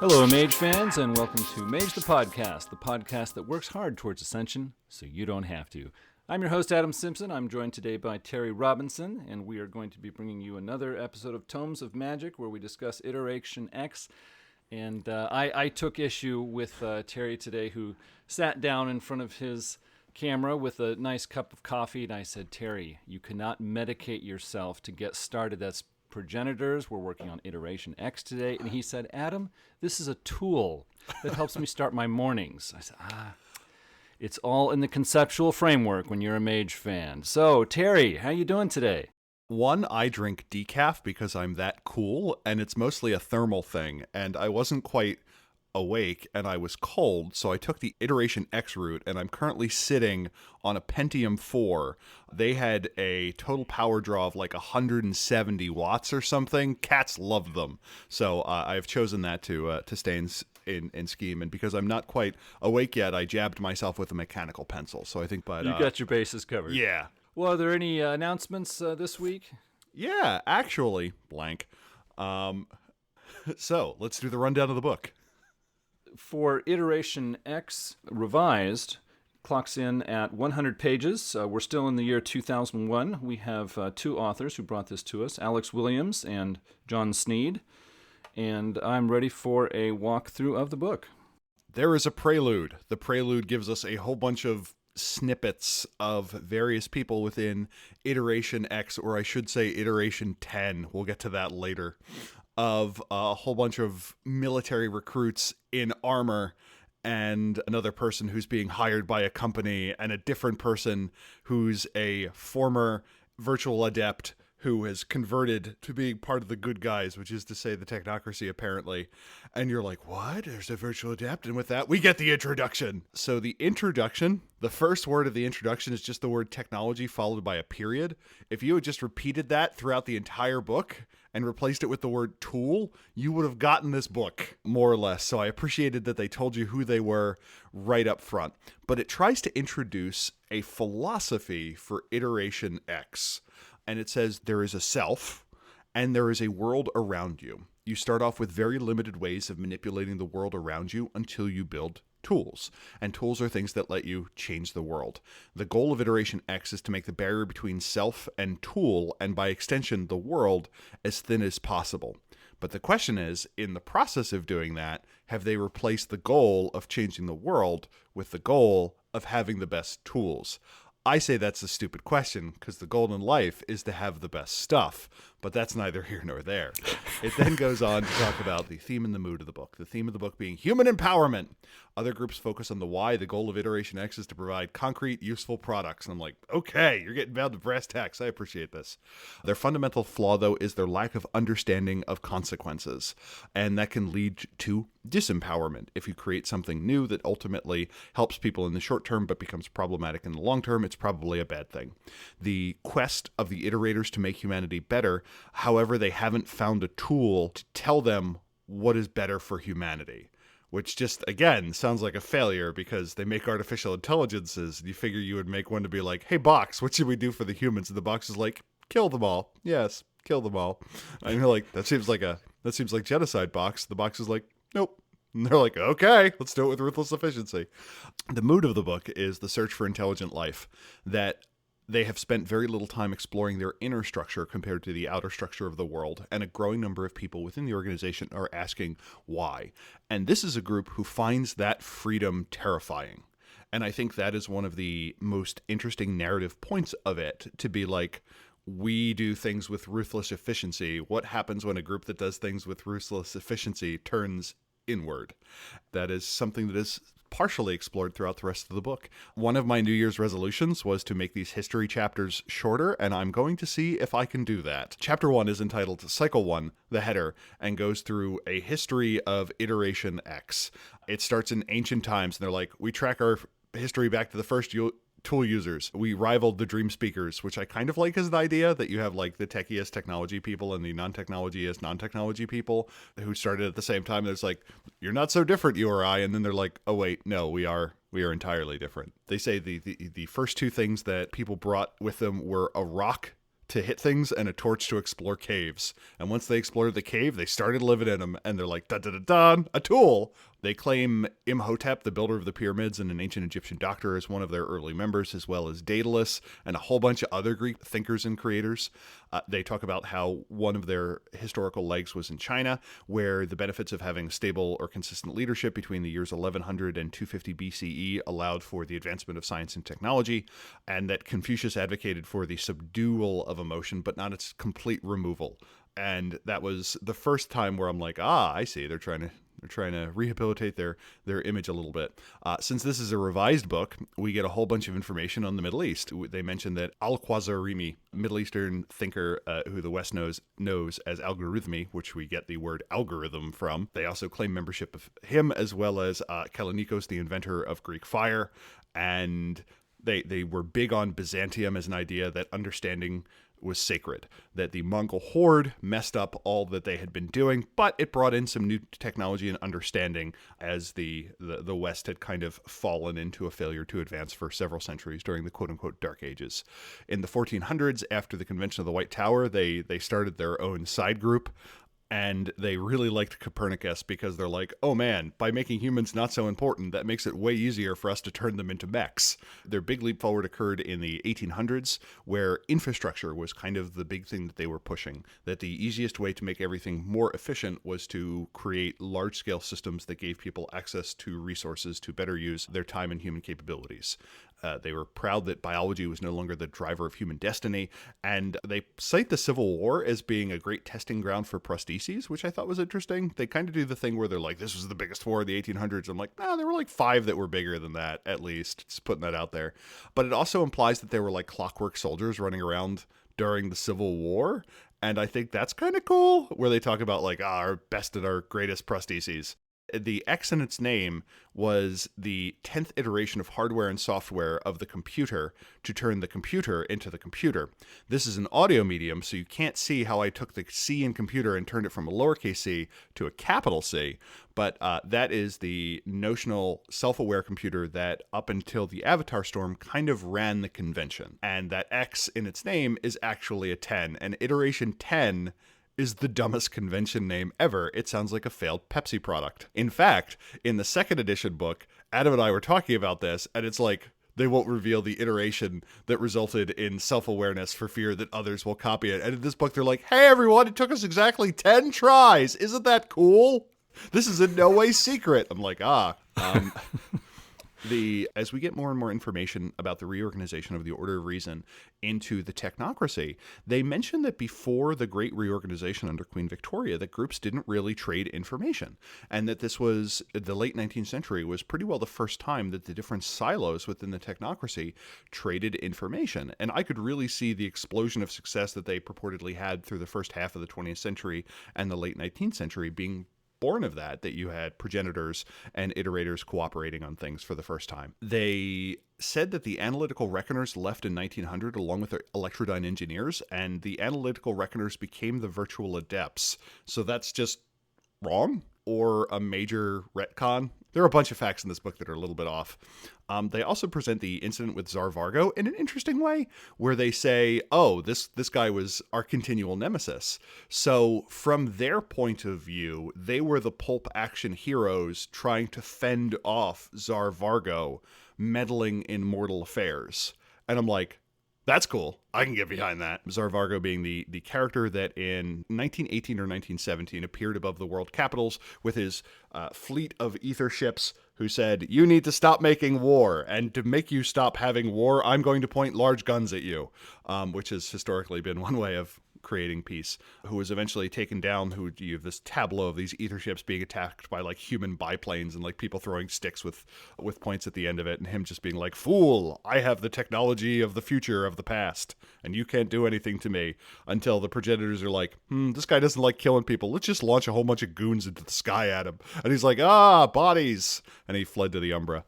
Hello, Mage fans, and welcome to Mage the podcast that works hard towards ascension so you don't have to. I'm your host, Adam Simpson. I'm joined today by Terry Robinson, and we are going to be bringing you another episode of Tomes of Magic where we discuss Iteration X. And I took issue with Terry today, who sat down in front of his camera with a nice cup of coffee, and I said, Terry, you cannot medicate yourself to get started. That's progenitors. We're working on Iteration X today. And he said, Adam, this is a tool that helps me start my mornings. I said, it's all in the conceptual framework when you're a Mage fan. So, Terry, how you doing today? One, I drink decaf because I'm that cool, and it's mostly a thermal thing, and I wasn't quite awake, and I was cold, so I took the Iteration X route, and I'm currently sitting on a Pentium 4. They had a total power draw of like 170 watts or something. Cats loved them, so I've chosen that to stay in scheme, and because I'm not quite awake yet, I jabbed myself with a mechanical pencil, so I think... But you got your bases covered. Yeah. Well, are there any announcements this week? Yeah, actually, blank. So, let's do the rundown of the book. For Iteration X Revised, clocks in at 100 pages. We're still in the year 2001. We have two authors who brought this to us, Alex Williams and John Sneed, and I'm ready for a walkthrough of the book. There is a prelude. The prelude gives us a whole bunch of snippets of various people within Iteration X, or I should say Iteration 10. We'll get to that later. Of a whole bunch of military recruits in armor and another person who's being hired by a company and a different person who's a former virtual adept who has converted to being part of the good guys, which is to say the technocracy, apparently. And you're like, what? There's a virtual adept? And with that, we get the introduction. So the introduction, the first word of the introduction is just the word technology followed by a period. If you had just repeated that throughout the entire book and replaced it with the word tool, you would have gotten this book, more or less. So I appreciated that they told you who they were right up front. But it tries to introduce a philosophy for Iteration X. And it says there is a self and there is a world around you. You start off with very limited ways of manipulating the world around you until you build tools. And tools are things that let you change the world. The goal of Iteration X is to make the barrier between self and tool, and by extension the world, as thin as possible. But the question is, in the process of doing that, have they replaced the goal of changing the world with the goal of having the best tools? I say that's a stupid question because the goal in life is to have the best stuff, but that's neither here nor there. It then goes on to talk about the theme and the mood of the book. The theme of the book being human empowerment. Other groups focus on the why. The goal of Iteration X is to provide concrete, useful products. And I'm like, okay, you're getting down to brass tacks. I appreciate this. Their fundamental flaw, though, is their lack of understanding of consequences. And that can lead to disempowerment. If you create something new that ultimately helps people in the short term but becomes problematic in the long term, it's probably a bad thing. The quest of the iterators to make humanity better, however, they haven't found a tool to tell them what is better for humanity. Which just, again, sounds like a failure because they make artificial intelligences. And you figure you would make one to be like, hey, box, what should we do for the humans? And the box is like, kill them all. Yes, kill them all. And you're like, that seems like genocide, box. The box is like, nope. And they're like, okay, let's do it with ruthless efficiency. The mood of the book is the search for intelligent life, that they have spent very little time exploring their inner structure compared to the outer structure of the world, and a growing number of people within the organization are asking why. And this is a group who finds that freedom terrifying. And I think that is one of the most interesting narrative points of it, to be like, we do things with ruthless efficiency. What happens when a group that does things with ruthless efficiency turns inward? That is something that is partially explored throughout the rest of the book. One of my New Year's resolutions was to make these history chapters shorter, and I'm going to see if I can do that. Chapter 1 is entitled Cycle 1, the header, and goes through a history of Iteration X. It starts in ancient times, and they're like, we track our history back to the first tool users. We rivaled the dream speakers, which I kind of like as an idea, that you have like the techiest technology people and the non-technologiest non-technology people who started at the same time. There's like, you're not so different, you or I. And then they're like, oh wait, no, we are entirely different. They say the first two things that people brought with them were a rock to hit things and a torch to explore caves. And once they explored the cave, they started living in them, and they're like, da-da-da-da, a tool. They claim Imhotep, the builder of the pyramids and an ancient Egyptian doctor, as one of their early members, as well as Daedalus and a whole bunch of other Greek thinkers and creators. They talk about how one of their historical legs was in China, where the benefits of having stable or consistent leadership between the years 1100 and 250 BCE allowed for the advancement of science and technology, and that Confucius advocated for the subdual of emotion, but not its complete removal. And that was the first time where I'm like, I see, they're trying to rehabilitate their image a little bit. Since this is a revised book, we get a whole bunch of information on the Middle East. They mention that Al-Khwarizmi, Middle Eastern thinker who the West knows as Algorithmi, which we get the word algorithm from. They also claim membership of him, as well as Kallinikos, the inventor of Greek fire. And they were big on Byzantium as an idea that understanding was sacred, that the Mongol horde messed up all that they had been doing, but it brought in some new technology and understanding as the West had kind of fallen into a failure to advance for several centuries during the quote-unquote Dark Ages. In the 1400s, after the Convention of the White Tower, they started their own side group. And they really liked Copernicus because they're like, oh man, by making humans not so important, that makes it way easier for us to turn them into mechs. Their big leap forward occurred in the 1800s, where infrastructure was kind of the big thing that they were pushing. That the easiest way to make everything more efficient was to create large-scale systems that gave people access to resources to better use their time and human capabilities. They were proud that biology was no longer the driver of human destiny, and they cite the Civil War as being a great testing ground for prostheses, which I thought was interesting. They kind of do the thing where they're like, this was the biggest war of the 1800s. I'm like, no, there were like 5 that were bigger than that, at least. Just putting that out there. But it also implies that there were like clockwork soldiers running around during the Civil War, and I think that's kind of cool, where they talk about like, our best and our greatest prostheses. The X in its name was the 10th iteration of hardware and software of the computer to turn the computer into the computer. This is an audio medium, so you can't see how I took the C in computer and turned it from a lowercase c to a capital C, but that is the notional self-aware computer that up until the Avatar Storm kind of ran the convention. And that X in its name is actually a 10, and iteration 10 is the dumbest convention name ever. It sounds like a failed Pepsi product. In fact, in the second edition book, Adam and I were talking about this, and it's like, they won't reveal the iteration that resulted in self-awareness for fear that others will copy it. And in this book, they're like, hey everyone, it took us exactly 10 tries. Isn't that cool? This is in no way secret. I'm like, as we get more and more information about the reorganization of the Order of Reason into the technocracy, they mention that before the Great Reorganization under Queen Victoria, that groups didn't really trade information, and that this was, the late 19th century was pretty well the first time that the different silos within the technocracy traded information. And I could really see the explosion of success that they purportedly had through the first half of the 20th century and the late 19th century being born of that you had progenitors and iterators cooperating on things for the first time. They said that the analytical reckoners left in 1900 along with their electrodyne engineers, and the analytical reckoners became the virtual adepts. So that's just wrong, or a major retcon. There are a bunch of facts in this book that are a little bit off. They also present the incident with Tsar Vargo in an interesting way, where they say, oh, this guy was our continual nemesis. So from their point of view, they were the pulp action heroes trying to fend off Tsar Vargo meddling in mortal affairs. And I'm like, that's cool. I can get behind that. Tsar Vargo being the character that in 1918 or 1917 appeared above the world capitals with his fleet of ether ships, who said, you need to stop making war, and to make you stop having war, I'm going to point large guns at you, which has historically been one way of creating peace, who was eventually taken down, who you have this tableau of these ether ships being attacked by like human biplanes and like people throwing sticks with points at the end of it, and him just being like, fool, I have the technology of the future of the past, and you can't do anything to me, until the progenitors are like, this guy doesn't like killing people, let's just launch a whole bunch of goons into the sky at him. And he's like, bodies, and he fled to the Umbra.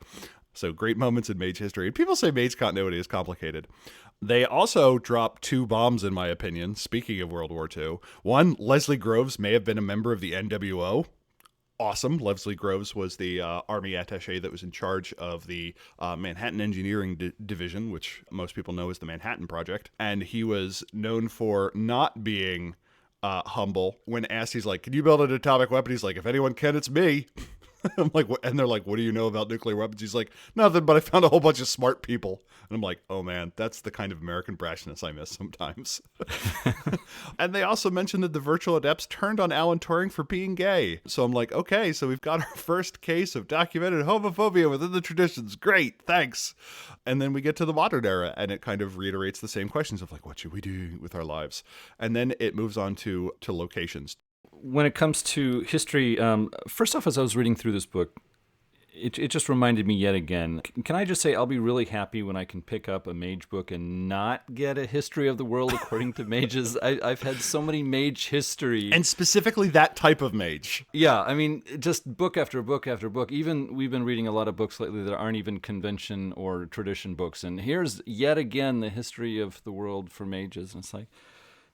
So great moments in Mage history. And people say Mage continuity is complicated. They also dropped 2 bombs, in my opinion, speaking of World War II. One, Leslie Groves may have been a member of the NWO. awesome. Leslie Groves was the army attaché that was in charge of the Manhattan Engineering Division, which most people know as the Manhattan Project. And he was known for not being humble. When asked, he's like, "Can you build an atomic weapon?" He's like, "If anyone can, it's me." I'm like, what? And they're like, "What do you know about nuclear weapons?" He's like, "Nothing, but I found a whole bunch of smart people." And I'm like, oh man, that's the kind of American brashness I miss sometimes. And they also mentioned that the virtual adepts turned on Alan Turing for being gay. So I'm like, okay, so we've got our first case of documented homophobia within the traditions. Great, thanks. And then we get to the modern era, and it kind of reiterates the same questions of like, what should we do with our lives? And then it moves on to locations. When it comes to history, first off, as I was reading through this book, it just reminded me yet again. Can I just say I'll be really happy when I can pick up a mage book and not get a history of the world according to mages? I've had so many mage history. And specifically that type of mage. Yeah, I mean, just book after book after book. Even we've been reading a lot of books lately that aren't even convention or tradition books. And here's yet again the history of the world for mages. And it's like,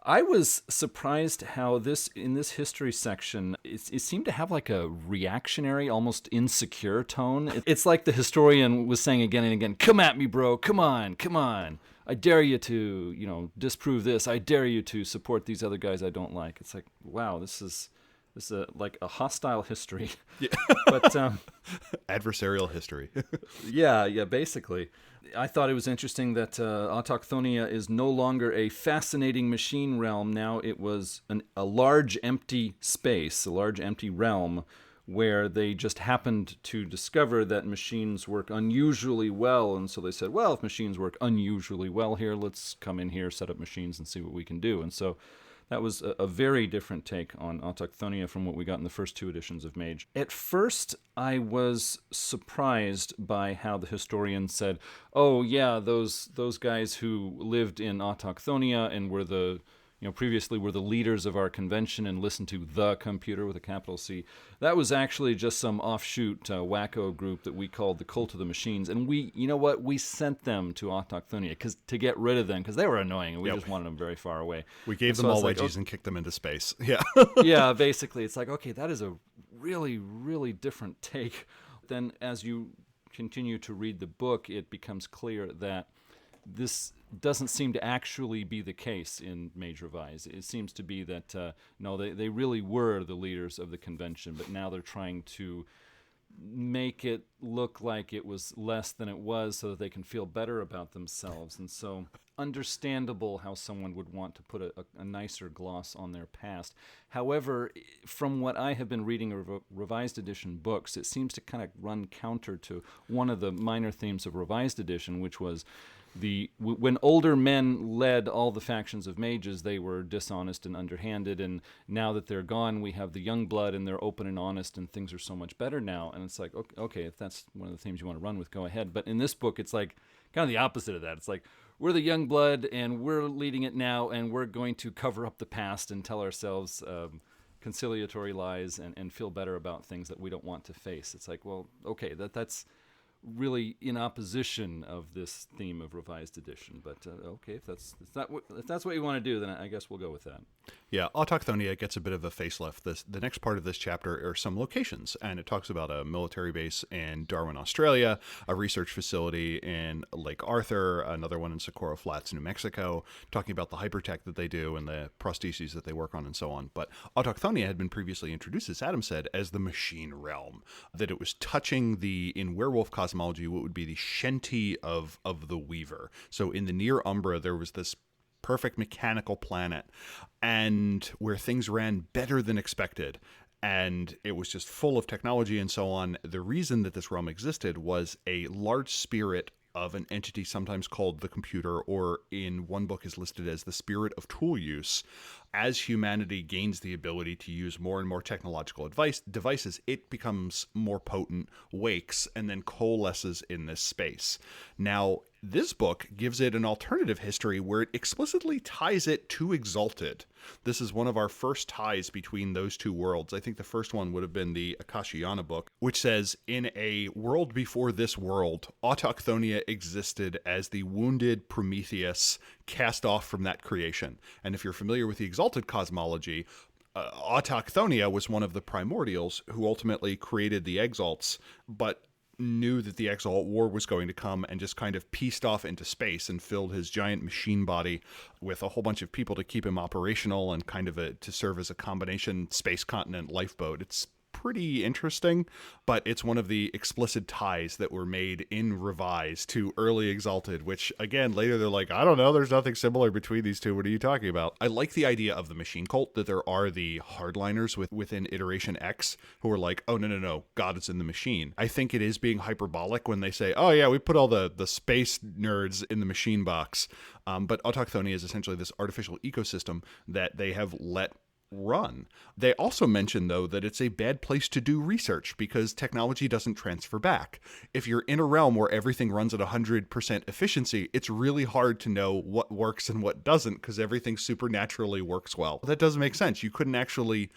I was surprised how in this history section, it seemed to have like a reactionary, almost insecure tone. It's like the historian was saying again and again, "Come at me, bro. Come on, come on. I dare you to, disprove this. I dare you to support these other guys I don't like." It's like, wow, this is like a hostile history. Yeah. But adversarial history. yeah, basically. I thought it was interesting that Autochthonia is no longer a fascinating machine realm. Now it was a large empty space, a large empty realm, where they just happened to discover that machines work unusually well. And so they said, well, if machines work unusually well here, let's come in here, set up machines, and see what we can do. And so that was a very different take on Autochthonia from what we got in the first two editions of Mage. At first, I was surprised by how the historian said, "Oh yeah, those guys who lived in Autochthonia and were previously were the leaders of our convention and listened to the computer with a capital C. That was actually just some offshoot wacko group that we called the Cult of the Machines. And we sent them to Autochthonia to get rid of them because they were annoying and we just wanted them very far away. We gave them all wedgies and kicked them into space. Yeah. Yeah, basically. It's like, okay, that is a really, really different take. Then as you continue to read the book, it becomes clear that this doesn't seem to actually be the case in Mage Revise. It seems to be that, no, they really were the leaders of the convention, but now they're trying to make it look like it was less than it was so that they can feel better about themselves. And so understandable how someone would want to put a nicer gloss on their past. However, from what I have been reading of Revised Edition books, it seems to kind of run counter to one of the minor themes of Revised Edition, which was when older men led all the factions of mages, they were dishonest and underhanded, and now that they're gone, we have the young blood, and they're open and honest, and things are so much better now. And it's like, okay, if that's one of the themes you want to run with, go ahead. But in this book, it's like kind of the opposite of that. It's like, we're the young blood, and we're leading it now, and we're going to cover up the past and tell ourselves conciliatory lies and feel better about things that we don't want to face. It's like, well, okay, that's really in opposition of this theme of Revised Edition, but okay, if that's what you want to do, then I guess we'll go with that. Yeah, Autochthonia gets a bit of a facelift. The next part of this chapter are some locations, and it talks about a military base in Darwin, Australia, a research facility in Lake Arthur, another one in Socorro Flats, New Mexico, talking about the hypertech that they do and the prostheses that they work on and so on. But Autochthonia had been previously introduced, as Adam said, as the machine realm, that it was touching in werewolf cosmology, what would be the Shenty of the Weaver. So in the near Umbra, there was this perfect mechanical planet, and where things ran better than expected, and it was just full of technology and so on. The reason that this realm existed was a large spirit of an entity sometimes called the computer, or in one book is listed as the spirit of tool use. As humanity gains the ability to use more and more technological devices, it becomes more potent, wakes, and then coalesces in this space. Now, this book gives it an alternative history where it explicitly ties it to Exalted. This is one of our first ties between those two worlds. I think the first one would have been the Akashiana book, which says, in a world before this world, Autochthonia existed as the wounded Prometheus cast off from that creation. And if you're familiar with the Exalted cosmology, Autochthonia was one of the primordials who ultimately created the Exalts, but knew that the Exalt War was going to come and just kind of pieced off into space and filled his giant machine body with a whole bunch of people to keep him operational and kind of to serve as a combination space continent lifeboat. It's pretty interesting, but it's one of the explicit ties that were made in Revised to early Exalted, which again later they're like, I don't know, there's nothing similar between these two, what are you talking about? I like the idea of the machine cult, that there are the hardliners within Iteration X who are like, oh no, God is in the machine. I think it is being hyperbolic when they say, oh yeah, we put all the space nerds in the machine box, but Autochthonia is essentially this artificial ecosystem that they have let run. They also mention, though, that it's a bad place to do research because technology doesn't transfer back. If you're in a realm where everything runs at 100% efficiency, it's really hard to know what works and what doesn't because everything supernaturally works well. That doesn't make sense. You couldn't actually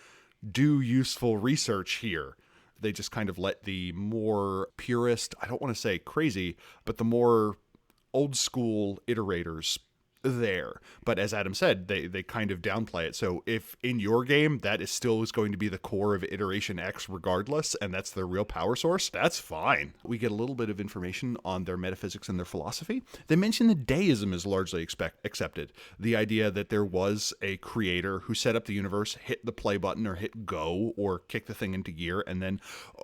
do useful research here. They just kind of let the more purist, I don't want to say crazy, but the more old school iterators there. But as Adam said, they kind of downplay it. So if in your game that is still going to be the core of Iteration X regardless, and that's their real power source, that's fine. We get a little bit of information on their metaphysics and their philosophy. They mention that deism is largely accepted. The idea that there was a creator who set up the universe, hit the play button or hit go or kick the thing into gear, and then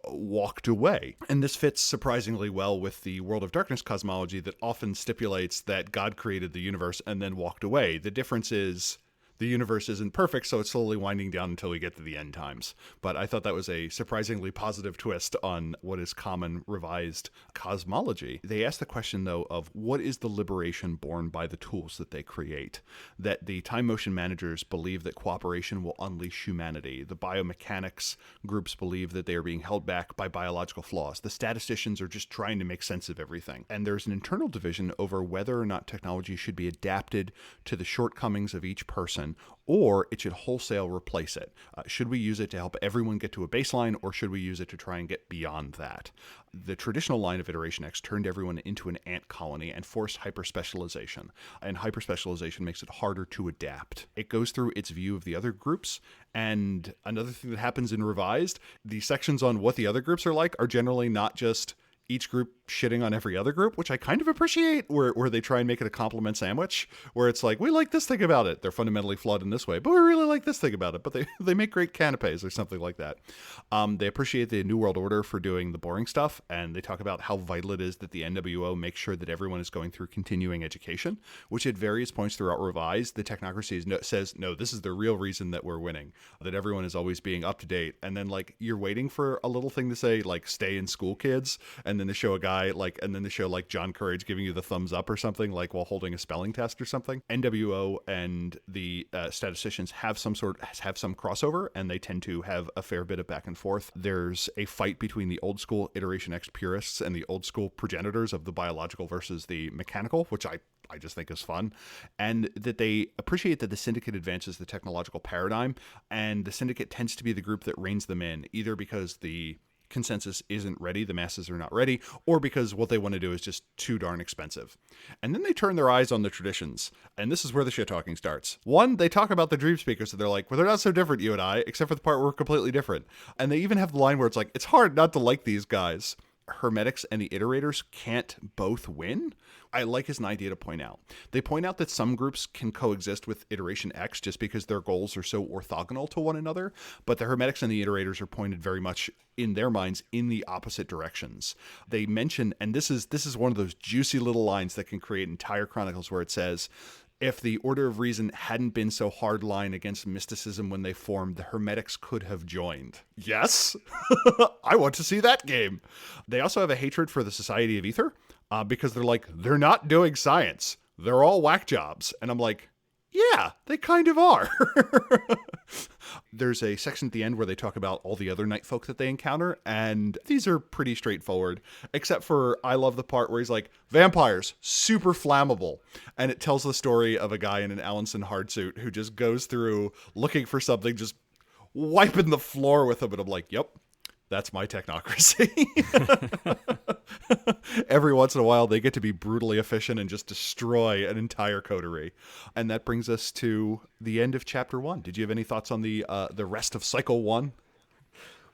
walked away. And this fits surprisingly well with the World of Darkness cosmology that often stipulates that God created the universe and then walked away. The difference is the universe isn't perfect, so it's slowly winding down until we get to the end times. But I thought that was a surprisingly positive twist on what is common revised cosmology. They asked the question, though, of what is the liberation born by the tools that they create? That the time motion managers believe that cooperation will unleash humanity. The biomechanics groups believe that they are being held back by biological flaws. The statisticians are just trying to make sense of everything. And there's an internal division over whether or not technology should be adapted to the shortcomings of each person, or it should wholesale replace it. Should we use it to help everyone get to a baseline, or should we use it to try and get beyond that? The traditional line of Iteration X turned everyone into an ant colony and forced hyperspecialization. And hyperspecialization makes it harder to adapt. It goes through its view of the other groups. And another thing that happens in Revised, the sections on what the other groups are like are generally not just each group shitting on every other group, which I kind of appreciate, where they try and make it a compliment sandwich, where it's like, we like this thing about it. They're fundamentally flawed in this way, but we really like this thing about it. But they make great canapes or something like that. They appreciate the New World Order for doing the boring stuff, and they talk about how vital it is that the NWO makes sure that everyone is going through continuing education, which at various points throughout Revised, the technocracy says, no, this is the real reason that we're winning, that everyone is always being up to date. And then, like, you're waiting for a little thing to say, like, stay in school, kids, and then they show a guy, like, and then they show, like, John Courage giving you the thumbs up or something, like, while holding a spelling test or something. NWO and the statisticians have some crossover, and they tend to have a fair bit of back and forth. There's a fight between the old school Iteration X purists and the old school progenitors of the biological versus the mechanical, which I just think is fun, and that they appreciate that the Syndicate advances the technological paradigm, and the Syndicate tends to be the group that reins them in, either because the consensus isn't ready, the masses are not ready, or because what they want to do is just too darn expensive. And then they turn their eyes on the traditions, and this is where the shit talking starts. One, they talk about the Dream Speakers, so they're like, well, they're not so different, you and I, except for the part where we're completely different. And they even have the line where it's like, it's hard not to like these guys. Hermetics and the Iterators can't both win. I like as an idea to point out. They point out that some groups can coexist with Iteration X just because their goals are so orthogonal to one another, but the Hermetics and the Iterators are pointed very much in their minds in the opposite directions. They mention, and this is one of those juicy little lines that can create entire chronicles, where it says, if the Order of Reason hadn't been so hardline against mysticism when they formed, the Hermetics could have joined. Yes, I want to see that game. They also have a hatred for the Society of Ether because they're like, they're not doing science. They're all whack jobs. And I'm like, yeah, they kind of are. There's a section at the end where they talk about all the other night folk that they encounter, and these are pretty straightforward, except for I love the part where he's like, vampires, super flammable. And it tells the story of a guy in an Alanson hardsuit who just goes through looking for something, just wiping the floor with them. And I'm like, yep, that's my technocracy. Every once in a while, they get to be brutally efficient and just destroy an entire coterie. And that brings us to the end of Chapter 1. Did you have any thoughts on the rest of Cycle 1?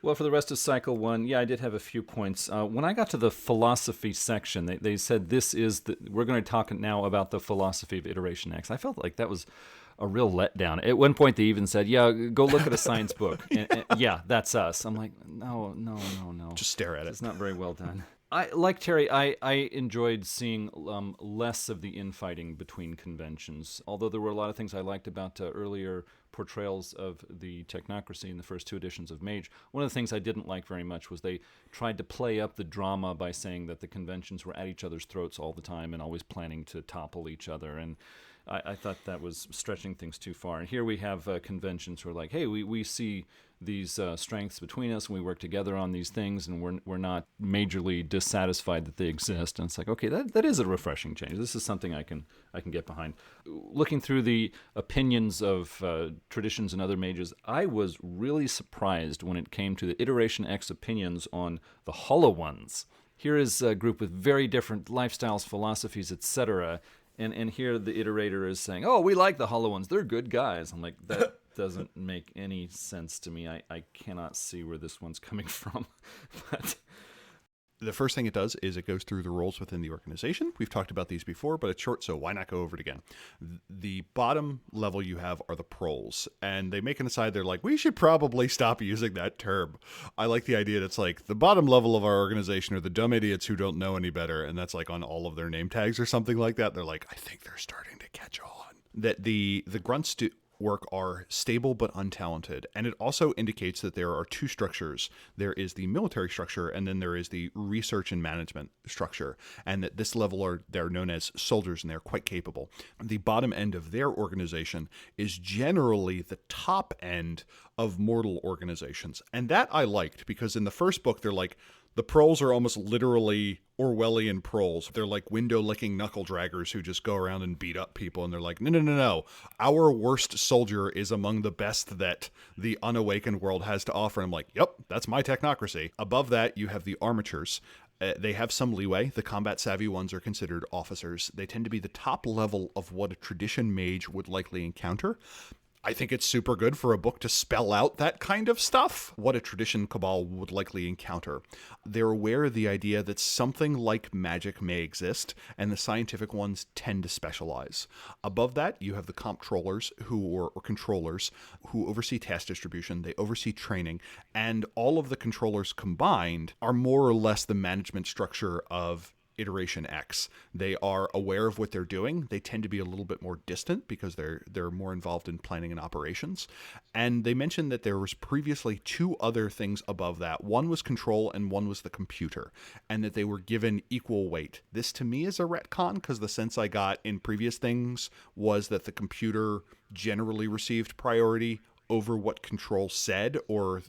Well, for the rest of Cycle 1, yeah, I did have a few points. When I got to the philosophy section, they said we're going to talk now about the philosophy of Iteration X. I felt like that was a real letdown. At one point, they even said, yeah, go look at a science book. And, yeah, that's us. I'm like, no. Just stare at it. It's not very well done. Like Terry, I enjoyed seeing less of the infighting between conventions, although there were a lot of things I liked about earlier portrayals of the technocracy in the first 2 editions of Mage. One of the things I didn't like very much was they tried to play up the drama by saying that the conventions were at each other's throats all the time and always planning to topple each other, and I thought that was stretching things too far. And here we have conventions who are like, hey, we see these strengths between us, and we work together on these things, and we're not majorly dissatisfied that they exist. And it's like, okay, that is a refreshing change. This is something I can get behind. Looking through the opinions of traditions and other mages, I was really surprised when it came to the Iteration X opinions on the Hollow Ones. Here is a group with very different lifestyles, philosophies, etc., and here the iterator is saying, oh, we like the Hollow Ones. They're good guys. I'm like, that doesn't make any sense to me. I cannot see where this one's coming from. But the first thing it does is it goes through the roles within the organization. We've talked about these before, but it's short, so why not go over it again? The bottom level you have are the proles, and they make an aside. They're like, we should probably stop using that term. I like the idea that it's like the bottom level of our organization are the dumb idiots who don't know any better, and that's like on all of their name tags or something like that. They're like, I think they're starting to catch on. That the grunts work are stable but untalented, and it also indicates that there are 2 structures. There is the military structure, and then there is the research and management structure, and that this level they're known as soldiers, and they're quite capable. The bottom end of their organization is generally the top end of mortal organizations, and that I liked, because in the first book they're like, the proles are almost literally Orwellian proles. They're like window-licking knuckle-draggers who just go around and beat up people, and they're like, no. Our worst soldier is among the best that the unawakened world has to offer. And I'm like, yep, that's my technocracy. Above that, you have the armatures. They have some leeway. The combat-savvy ones are considered officers. They tend to be the top level of what a tradition mage would likely encounter. I think it's super good for a book to spell out that kind of stuff, what a tradition cabal would likely encounter. They're aware of the idea that something like magic may exist, and the scientific ones tend to specialize. Above that, you have the comptrollers or controllers who oversee task distribution, they oversee training, and all of the controllers combined are more or less the management structure of Iteration X. They are aware of what they're doing. They tend to be a little bit more distant because they're more involved in planning and operations. And they mentioned that there was previously 2 other things above that. One was control and one was the computer, and that they were given equal weight. This to me is a retcon, because the sense I got in previous things was that the computer generally received priority over what control said or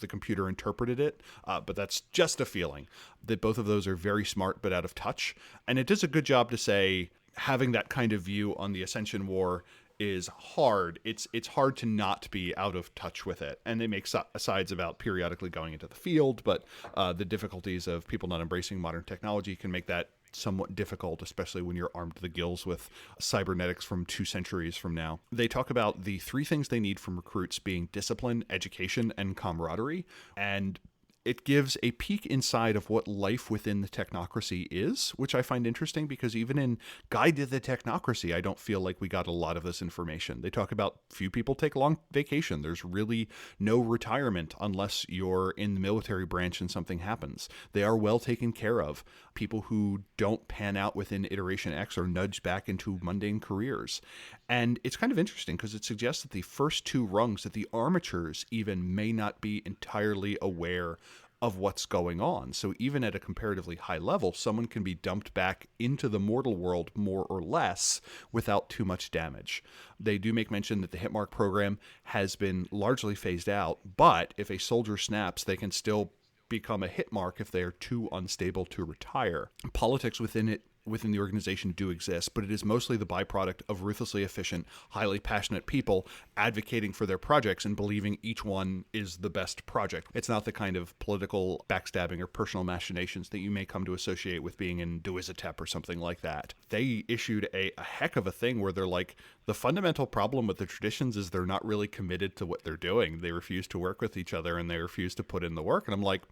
the computer interpreted it, but that's just a feeling that both of those are very smart but out of touch. And it does a good job to say having that kind of view on the Ascension War is hard. It's hard to not be out of touch with it. And they make asides about periodically going into the field, but the difficulties of people not embracing modern technology can make that somewhat difficult, especially when you're armed to the gills with cybernetics from 2 centuries from now. They talk about the 3 things they need from recruits being discipline, education, and camaraderie, and it gives a peek inside of what life within the technocracy is, which I find interesting, because even in Guide to the Technocracy, I don't feel like we got a lot of this information. They talk about few people take long vacation. There's really no retirement unless you're in the military branch and something happens. They are well taken care of. People who don't pan out within Iteration X are nudged back into mundane careers. And it's kind of interesting because it suggests that the first 2 rungs, that the armatures even may not be entirely aware of what's going on. So even at a comparatively high level, someone can be dumped back into the mortal world more or less without too much damage. They do make mention that the hitmark program has been largely phased out, but if a soldier snaps, they can still become a hitmark if they are too unstable to retire. Politics within within the organization do exist, but it is mostly the byproduct of ruthlessly efficient, highly passionate people advocating for their projects and believing each one is the best project. It's not the kind of political backstabbing or personal machinations that you may come to associate with being in Duizatep or something like that. They issued a heck of a thing where they're like, the fundamental problem with the traditions is they're not really committed to what they're doing. They refuse to work with each other and they refuse to put in the work. And I'm like,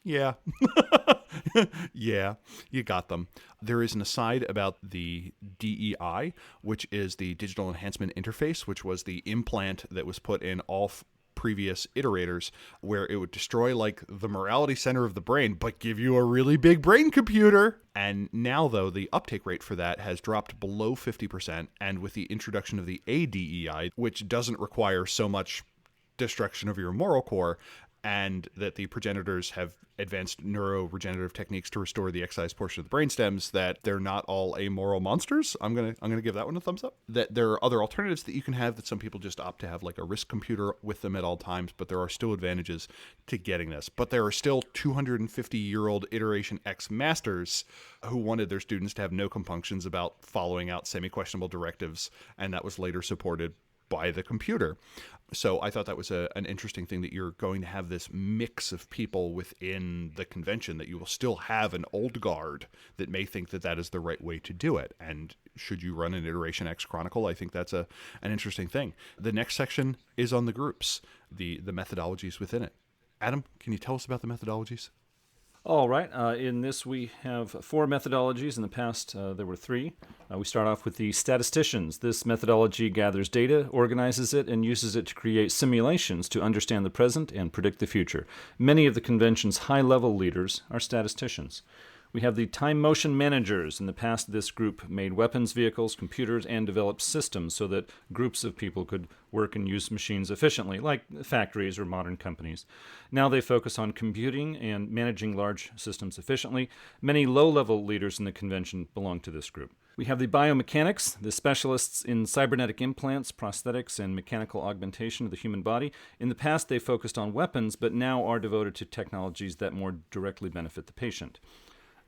yeah. Yeah, you got them. There is an aside about the DEI, which is the Digital Enhancement Interface, which was the implant that was put in all previous iterators, where it would destroy like the morality center of the brain, but give you a really big brain computer. And now, though, the uptake rate for that has dropped below 50%. And with the introduction of the ADEI, which doesn't require so much destruction of your moral core, and that the progenitors have advanced neuroregenerative techniques to restore the excised portion of the brainstems, that they're not all amoral monsters. I'm gonna give that one a thumbs up. That there are other alternatives that you can have, that some people just opt to have like a RISC computer with them at all times, but there are still advantages to getting this. But there are still 250-year-old Iteration X masters who wanted their students to have no compunctions about following out semi-questionable directives, and that was later supported by the computer. So I thought that was an interesting thing, that you're going to have this mix of people within the convention, that you will still have an old guard that may think that that is the right way to do it. And should you run an Iteration X Chronicle, I think that's an interesting thing. The next section is on the groups, the methodologies within it. Adam, can you tell us about the methodologies? All right. In this, we have 4 methodologies. In the past, there were 3. We start off with the statisticians. This methodology gathers data, organizes it, and uses it to create simulations to understand the present and predict the future. Many of the convention's high-level leaders are statisticians. We have the time motion managers. In the past, this group made weapons, vehicles, computers, and developed systems so that groups of people could work and use machines efficiently, like factories or modern companies. Now they focus on computing and managing large systems efficiently. Many low-level leaders in the convention belong to this group. We have the biomechanics, the specialists in cybernetic implants, prosthetics, and mechanical augmentation of the human body. In the past, they focused on weapons, but now are devoted to technologies that more directly benefit the patient.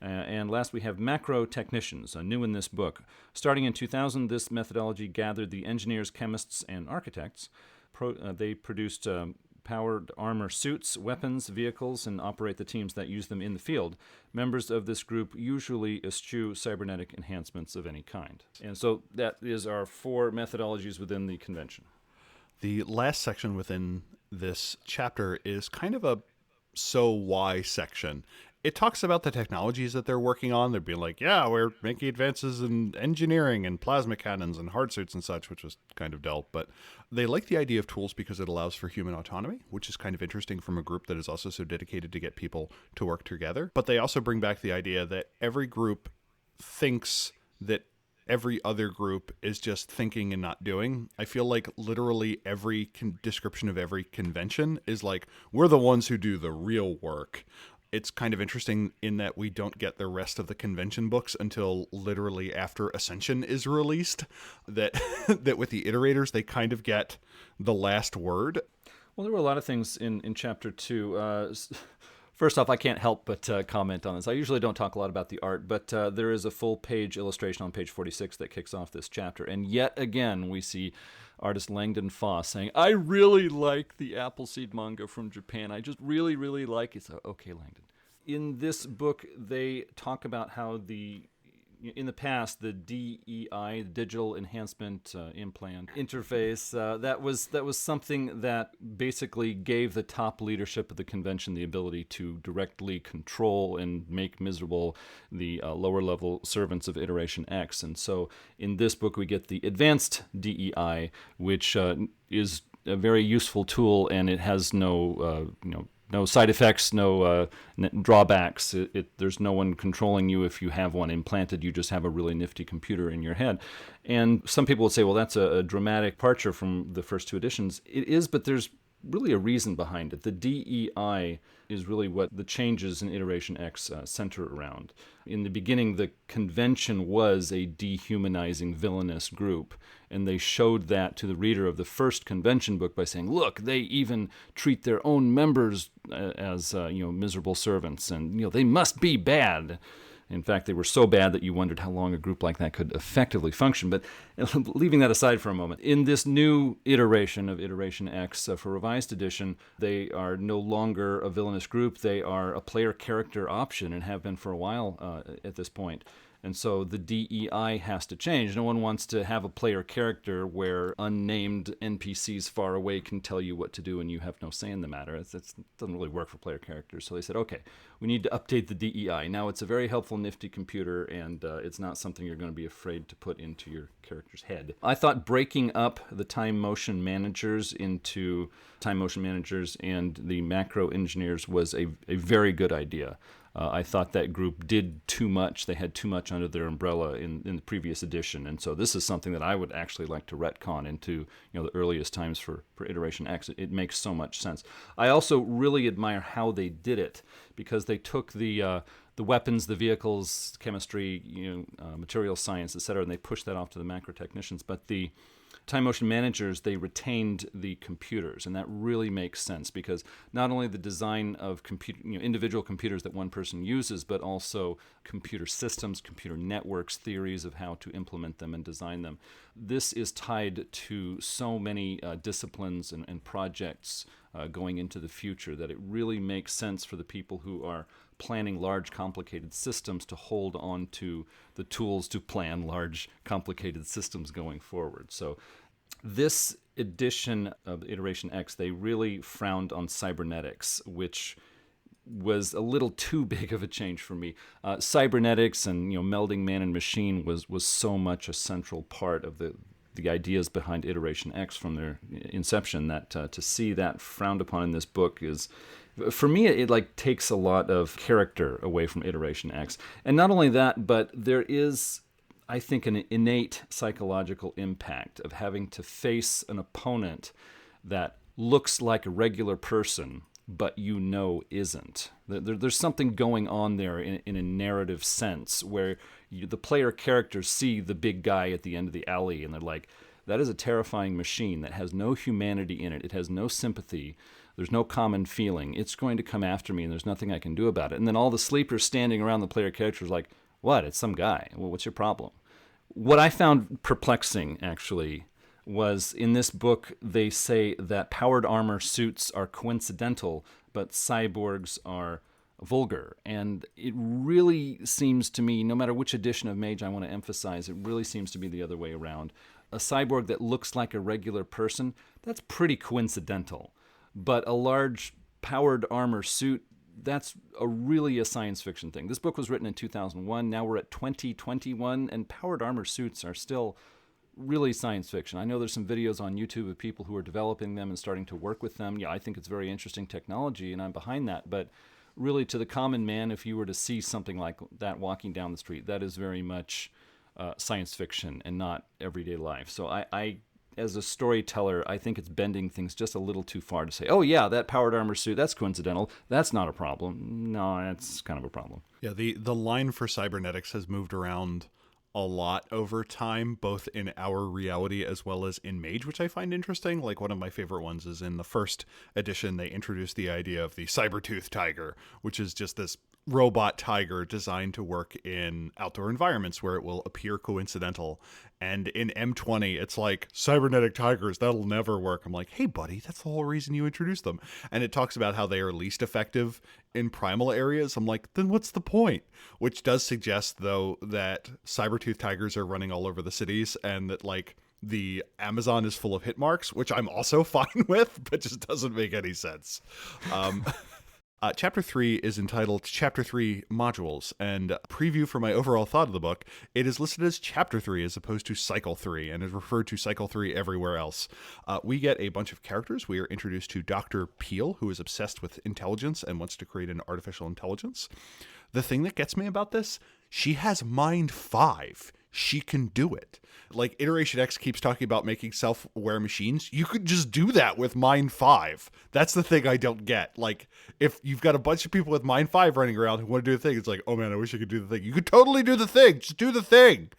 And last, we have macro technicians, new in this book. Starting in 2000, this methodology gathered the engineers, chemists, and architects. They produced powered armor suits, weapons, vehicles, and operate the teams that use them in the field. Members of this group usually eschew cybernetic enhancements of any kind. And so that is our 4 methodologies within the convention. The last section within this chapter is kind of a so why section. It talks about the technologies that they're working on. They're being like, yeah, we're making advances in engineering and plasma cannons and hardsuits and such, which was kind of dull. But they like the idea of tools because it allows for human autonomy, which is kind of interesting from a group that is also so dedicated to get people to work together. But they also bring back the idea that every group thinks that every other group is just thinking and not doing. I feel like literally every description of every convention is like, we're the ones who do the real work. It's kind of interesting in that we don't get the rest of the convention books until literally after Ascension is released, that that with the iterators, they kind of get the last word. Well, there were a lot of things in Chapter 2. First off, I can't help but comment on this. I usually don't talk a lot about the art, but there is a full-page illustration on page 46 that kicks off this chapter. And yet again, we see artist Langdon Foss saying, I really like the Appleseed manga from Japan. I just really, really like it. So, okay, Langdon. In this book, they talk about how in the past, the DEI, the Digital Enhancement Implant Interface, that was something that basically gave the top leadership of the convention the ability to directly control and make miserable the lower-level servants of Iteration X. And so in this book, we get the Advanced DEI, which is a very useful tool, and it has no side effects, no drawbacks. There's no one controlling you if you have one implanted. You just have a really nifty computer in your head. And some people would say, well, that's a dramatic departure from the first 2 editions. It is, but there's really a reason behind it. The DEI is really what the changes in Iteration X center around. In the beginning, the convention was a dehumanizing, villainous group, and they showed that to the reader of the first convention book by saying, look, they even treat their own members as miserable servants, and they must be bad. In fact, they were so bad that you wondered how long a group like that could effectively function. But leaving that aside for a moment, in this new iteration of Iteration X for Revised Edition, they are no longer a villainous group. They are a player character option and have been for a while at this point. And so the DEI has to change. No one wants to have a player character where unnamed NPCs far away can tell you what to do and you have no say in the matter. It doesn't really work for player characters. So they said, okay, we need to update the DEI. Now it's a very helpful, nifty computer, and it's not something you're going to be afraid to put into your character's head. I thought breaking up the time motion managers into time motion managers and the macro engineers was a very good idea. I thought that group did too much. They had too much under their umbrella in the previous edition. And so this is something that I would actually like to retcon into the earliest times for Iteration X. It makes so much sense. I also really admire how they did it, because they took the weapons, the vehicles, chemistry, material science, etc., and they pushed that off to the macro technicians. But the time motion managers, they retained the computers, and that really makes sense, because not only the design of individual computers that one person uses, but also computer systems, computer networks, theories of how to implement them and design them. This is tied to so many disciplines and projects going into the future that it really makes sense for the people who are planning large, complicated systems to hold on to the tools to plan large, complicated systems going forward. So this edition of Iteration X, they really frowned on cybernetics, which was a little too big of a change for me. Cybernetics and melding man and machine was so much a central part of the ideas behind Iteration X from their inception that to see that frowned upon in this book is, for me, it takes a lot of character away from Iteration X. And not only that, but there is, I think, an innate psychological impact of having to face an opponent that looks like a regular person, but isn't. There's something going on there in a narrative sense where the player characters see the big guy at the end of the alley and they're like, that is a terrifying machine that has no humanity in it. It has no sympathy. There's no common feeling. It's going to come after me and there's nothing I can do about it. And then all the sleepers standing around the player characters like, what? It's some guy. Well, what's your problem? What I found perplexing, actually, was in this book, they say that powered armor suits are coincidental, but cyborgs are vulgar. And it really seems to me, no matter which edition of Mage I want to emphasize, it really seems to be the other way around. A cyborg that looks like a regular person, that's pretty coincidental. But a large powered armor suit, that's really a science fiction thing. This book was written in 2001. Now we're at 2021, and powered armor suits are still really science fiction. I know there's some videos on YouTube of people who are developing them and starting to work with them. Yeah, I think it's very interesting technology, and I'm behind that. But really, to the common man, if you were to see something like that walking down the street, that is very much science fiction and not everyday life. So I, as a storyteller, I think it's bending things just a little too far to say, oh yeah, that powered armor suit, that's coincidental. That's not a problem. No, that's kind of a problem. Yeah, the line for cybernetics has moved around a lot over time, both in our reality as well as in Mage, which I find interesting. Like, one of my favorite ones is in the first edition, they introduced the idea of the Saber-tooth tiger, which is just this robot tiger designed to work in outdoor environments where it will appear coincidental. And in M20, it's like, cybernetic tigers, that'll never work. I'm like, hey, buddy, that's the whole reason you introduced them. And it talks about how they are least effective in primal areas. I'm like, then what's the point? Which does suggest, though, that saber-tooth tigers are running all over the cities and that, like, the Amazon is full of hit marks, which I'm also fine with, but just doesn't make any sense. Chapter 3 is entitled Chapter 3 Modules, and a preview for my overall thought of the book, it is listed as Chapter 3 as opposed to Cycle 3, and is referred to Cycle 3 everywhere else. We get a bunch of characters. We are introduced to Dr. Peel, who is obsessed with intelligence and wants to create an artificial intelligence. The thing that gets me about this, she has Mind 5. She can do it. Like, Iteration X keeps talking about making self-aware machines. You could just do that with Mind 5. That's the thing I don't get. Like, if you've got a bunch of people with Mind 5 running around who want to do the thing, it's like, oh man, I wish I could do the thing. You could totally do the thing. Just do the thing.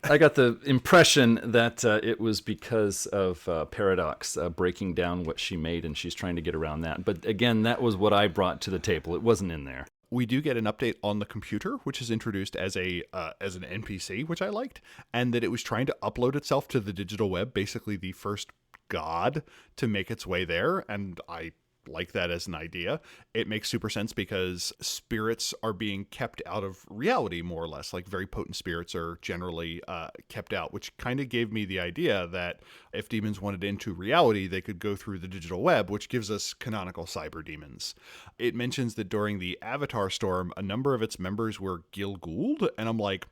I got the impression that it was because of Paradox breaking down what she made, and she's trying to get around that. But again, that was what I brought to the table. It wasn't in there. We do get an update on the computer, which is introduced as as an NPC, which I liked, and that it was trying to upload itself to the digital web, basically the first god to make its way there, and I like that as an idea. It makes super sense because spirits are being kept out of reality, more or less. Like very potent spirits are generally kept out, which kind of gave me the idea that if demons wanted into reality, they could go through the digital web, which gives us canonical cyber demons. It mentions that during the Avatar Storm, a number of its members were Gil Gould, and I'm like,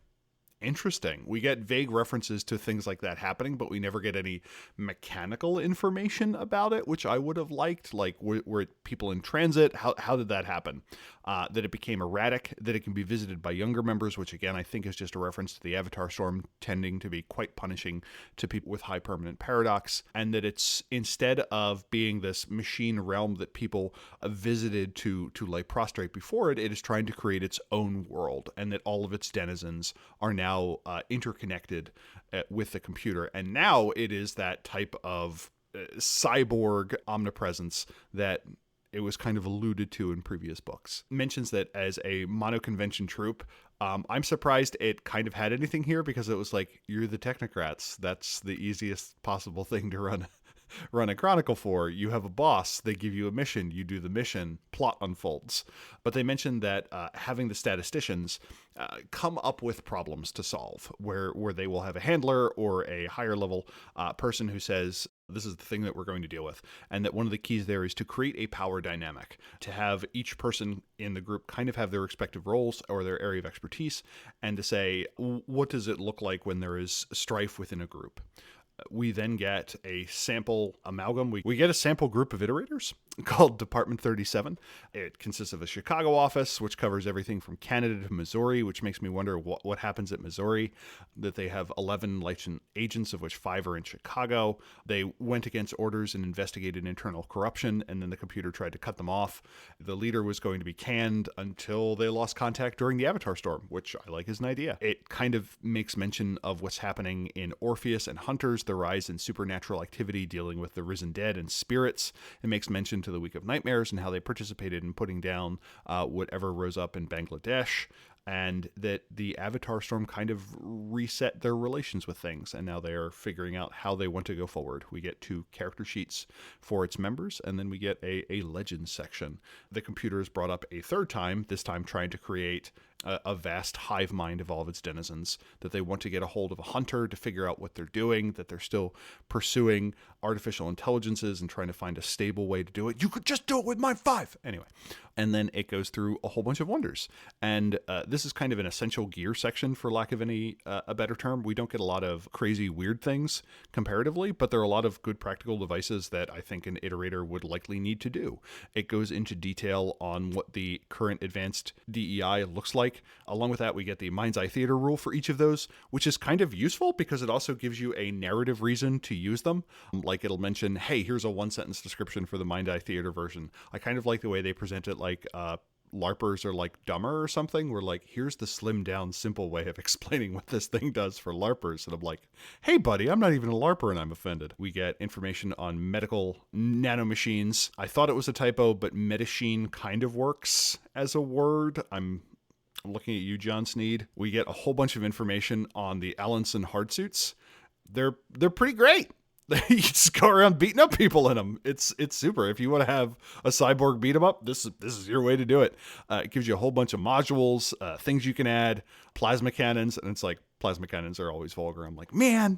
interesting. We get vague references to things like that happening, but we never get any mechanical information about it, which I would have liked. Like, were people in transit? How did that happen? That it became erratic, that it can be visited by younger members, which again, I think is just a reference to the Avatar Storm tending to be quite punishing to people with high permanent paradox, and that it's, instead of being this machine realm that people visited to lay prostrate before it, it is trying to create its own world, and that all of its denizens are now interconnected with the computer. And now it is that type of cyborg omnipresence that it was kind of alluded to in previous books. It mentions that as a mono-convention troop, I'm surprised it kind of had anything here, because it was like, you're the technocrats. That's the easiest possible thing to run a chronicle for. You have a boss, they give you a mission, you do the mission, plot unfolds. But they mentioned that having the statisticians come up with problems to solve, where they will have a handler or a higher level person who says, this is the thing that we're going to deal with. And that one of the keys there is to create a power dynamic, to have each person in the group kind of have their respective roles or their area of expertise, and to say, what does it look like when there is strife within a group? We then get a sample amalgam. We get a sample group of iterators called Department 37. It consists of a Chicago office, which covers everything from Canada to Missouri, which makes me wonder what happens at Missouri, that they have 11 licensed agents, of which 5 are in Chicago. They went against orders and investigated internal corruption, and then the computer tried to cut them off. The leader was going to be canned until they lost contact during the Avatar Storm, which I like as an idea. It kind of makes mention of what's happening in Orpheus and Hunters, the rise in supernatural activity dealing with the risen dead and spirits. It makes mention to the Week of Nightmares and how they participated in putting down whatever rose up in Bangladesh, and that the Avatar Storm kind of reset their relations with things, and now they are figuring out how they want to go forward. We get 2 character sheets for its members, and then we get a legends section. The computer is brought up a third time, this time trying to create a vast hive mind of all of its denizens, that they want to get a hold of a hunter to figure out what they're doing, that they're still pursuing artificial intelligences and trying to find a stable way to do it. You could just do it with Mind 5! Anyway. And then it goes through a whole bunch of wonders. And this is kind of an essential gear section, for lack of a better term. We don't get a lot of crazy weird things comparatively, but there are a lot of good practical devices that I think an iterator would likely need to do. It goes into detail on what the current advanced DEI looks like. Along with that, we get the Mind's Eye Theater rule for each of those, which is kind of useful because it also gives you a narrative reason to use them. Like, it'll mention, hey, here's a 1-sentence description for the Mind Eye Theater version. I kind of like the way they present it, like LARPers are like dumber or something. We're like, here's the slimmed down, simple way of explaining what this thing does for LARPers. And I'm like, hey, buddy, I'm not even a LARPer and I'm offended. We get information on medical nanomachines. I thought it was a typo, but medachine kind of works as a word. I'm looking at you, John Sneed. We get a whole bunch of information on the Alanson hardsuits. They're pretty great. You just go around beating up people in them. It's super. If you want to have a cyborg beat 'em up, this is your way to do it. It gives you a whole bunch of modules, things you can add, plasma cannons, and it's like, plasma cannons are always vulgar. I'm like, man,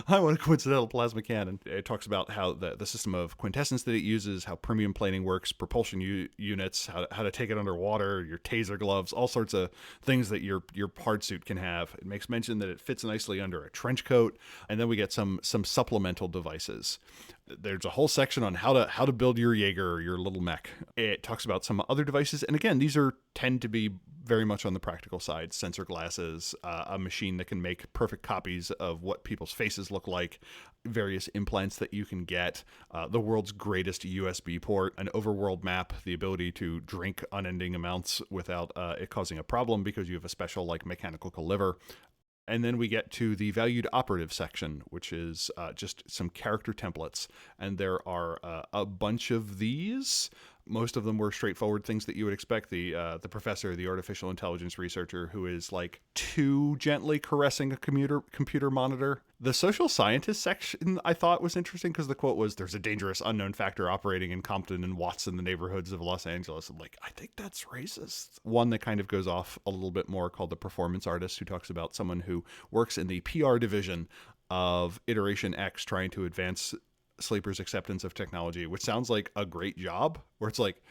I want a coincidental plasma cannon. It talks about how the system of quintessence that it uses, how premium planing works, propulsion units, how to take it underwater, your taser gloves, all sorts of things that your hardsuit can have. It makes mention that it fits nicely under a trench coat, and then we get some supplemental devices. There's a whole section on how to build your Jaeger or your little mech. It talks about some other devices, and again, these tend to be very much on the practical side. Sensor glasses, a machine that can make perfect copies of what people's faces look like, various implants that you can get, the world's greatest USB port, an overworld map, the ability to drink unending amounts without it causing a problem because you have a special like mechanical liver. And then we get to the valued operative section, which is just some character templates. And there are a bunch of these. Most of them were straightforward things that you would expect. The professor, the artificial intelligence researcher, who is like too gently caressing a computer monitor. The social scientist section I thought was interesting because the quote was, "There's a dangerous unknown factor operating in Compton and Watson, the neighborhoods of Los Angeles." I'm like, I think that's racist. One that kind of goes off a little bit more called The Performance Artist, who talks about someone who works in the PR division of Iteration X trying to advance Sleeper's acceptance of technology, which sounds like a great job, where it's like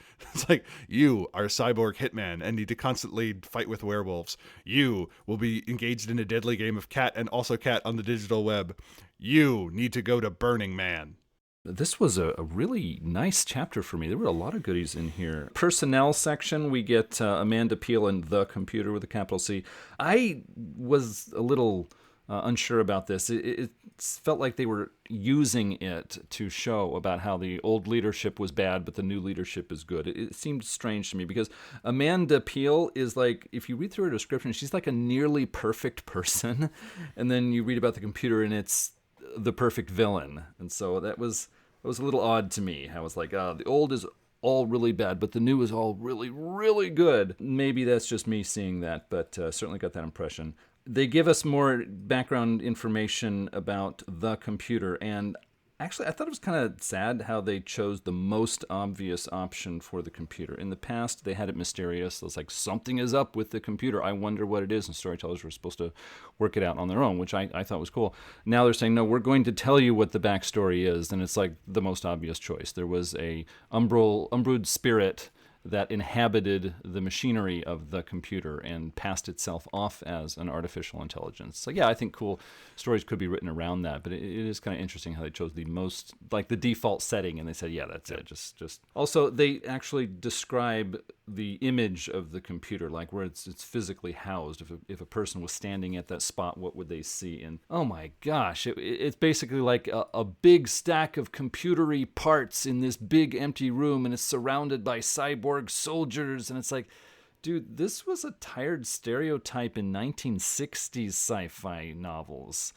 you are a cyborg hitman and need to constantly fight with werewolves. You will be engaged in a deadly game of cat and also cat on the digital web. You need to go to Burning Man. This was a really nice chapter for me. There were a lot of goodies in here. Personnel section, we get Amanda Peel and the computer with a capital C. I was a little unsure about this. It felt like they were using it to show about how the old leadership was bad, but the new leadership is good. It seemed strange to me because Amanda Peel is like, if you read through her description, she's like a nearly perfect person. And then you read about the computer and it's the perfect villain. And so that was a little odd to me. I was like, the old is all really bad, but the new is all really, really good. Maybe that's just me seeing that, but certainly got that impression. They give us more background information about the computer, and actually I thought it was kind of sad how they chose the most obvious option for the computer. In the past, they had it mysterious. It was like, something is up with the computer. I wonder what it is, and storytellers were supposed to work it out on their own, which I thought was cool. Now they're saying, no, we're going to tell you what the backstory is, and it's like the most obvious choice. There was a umbrood spirit that inhabited the machinery of the computer and passed itself off as an artificial intelligence. So yeah, I think cool stories could be written around that, but it is kind of interesting how they chose the most, like the default setting, and they said, yeah, that's it. Just. Also, they actually describe the image of the computer, like where it's physically housed. If a person was standing at that spot, what would they see? And oh my gosh, it's basically like a big stack of computery parts in this big empty room, and it's surrounded by cyborg soldiers, and it's like, dude, this was a tired stereotype in 1960s sci-fi novels.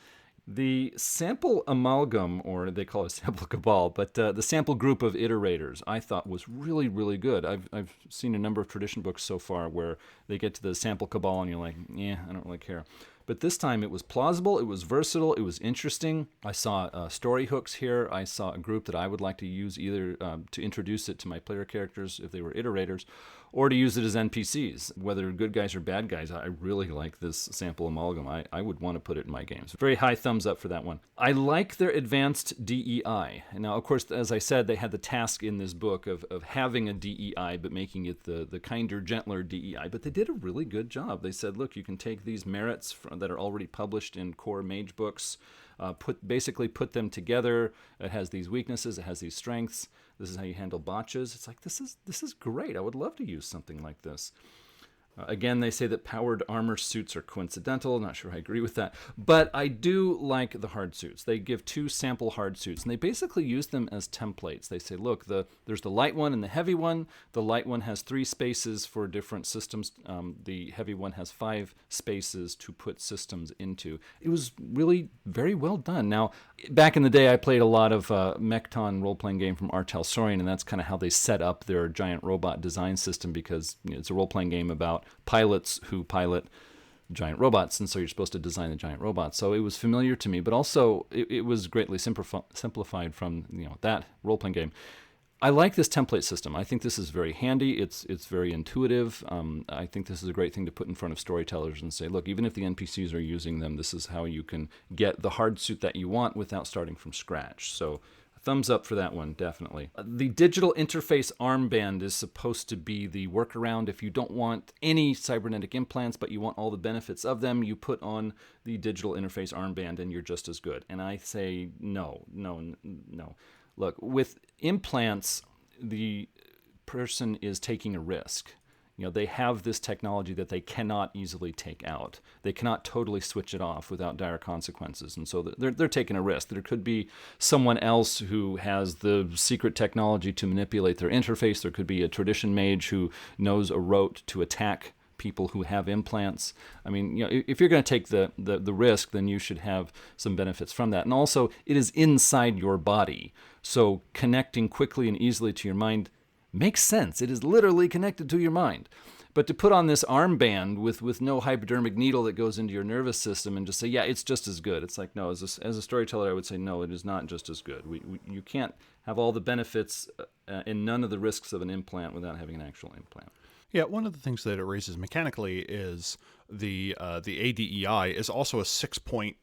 The sample amalgam, or they call it sample cabal, but the sample group of iterators, I thought was really, really good. I've seen a number of tradition books so far where they get to the sample cabal and you're like, yeah, I don't really care. But this time it was plausible, it was versatile, it was interesting. I saw story hooks here. I saw a group that I would like to use either to introduce it to my player characters if they were iterators, or to use it as NPCs, whether good guys or bad guys. I really like this sample amalgam. I would want to put it in my games. Very high thumbs up for that one. I like their advanced DEI. And now, of course, as I said, they had the task in this book of having a DEI, but making it the kinder, gentler DEI. But they did a really good job. They said, look, you can take these merits that are already published in core mage books, basically put them together. It has these weaknesses, it has these strengths. This is how you handle botches. It's like, this is great. I would love to use something like this. Again, they say that powered armor suits are coincidental. Not sure I agree with that. But I do like the hard suits. They give 2 sample hard suits, and they basically use them as templates. They say, look, there's the light one and the heavy one. The light one has 3 spaces for different systems. The heavy one has 5 spaces to put systems into. It was really very well done. Now, back in the day, I played a lot of Mechton role-playing game from Artel-Sorian, and that's kind of how they set up their giant robot design system, because it's a role-playing game about pilots who pilot giant robots, and so you're supposed to design the giant robots. So it was familiar to me, but also it was greatly simplified from that role-playing game. I like this template system. I think this is very handy. It's very intuitive. I think this is a great thing to put in front of storytellers and say, look, even if the NPCs are using them, this is how you can get the hard suit that you want without starting from scratch. So thumbs up for that one, definitely. The digital interface armband is supposed to be the workaround. If you don't want any cybernetic implants, but you want all the benefits of them, you put on the digital interface armband and you're just as good. And I say no. Look, with implants, the person is taking a risk. They have this technology that they cannot easily take out. They cannot totally switch it off without dire consequences. And so they're taking a risk. There could be someone else who has the secret technology to manipulate their interface. There could be a tradition mage who knows a rote to attack people who have implants. I mean, if you're going to take the risk, then you should have some benefits from that. And also, it is inside your body. So connecting quickly and easily to your mind, makes sense. It is literally connected to your mind. But to put on this armband with no hypodermic needle that goes into your nervous system and just say, yeah, it's just as good. It's like, no, as a storyteller, I would say, no, it is not just as good. You can't have all the benefits and none of the risks of an implant without having an actual implant. Yeah, one of the things that it raises mechanically is the ADEI is also a 6-point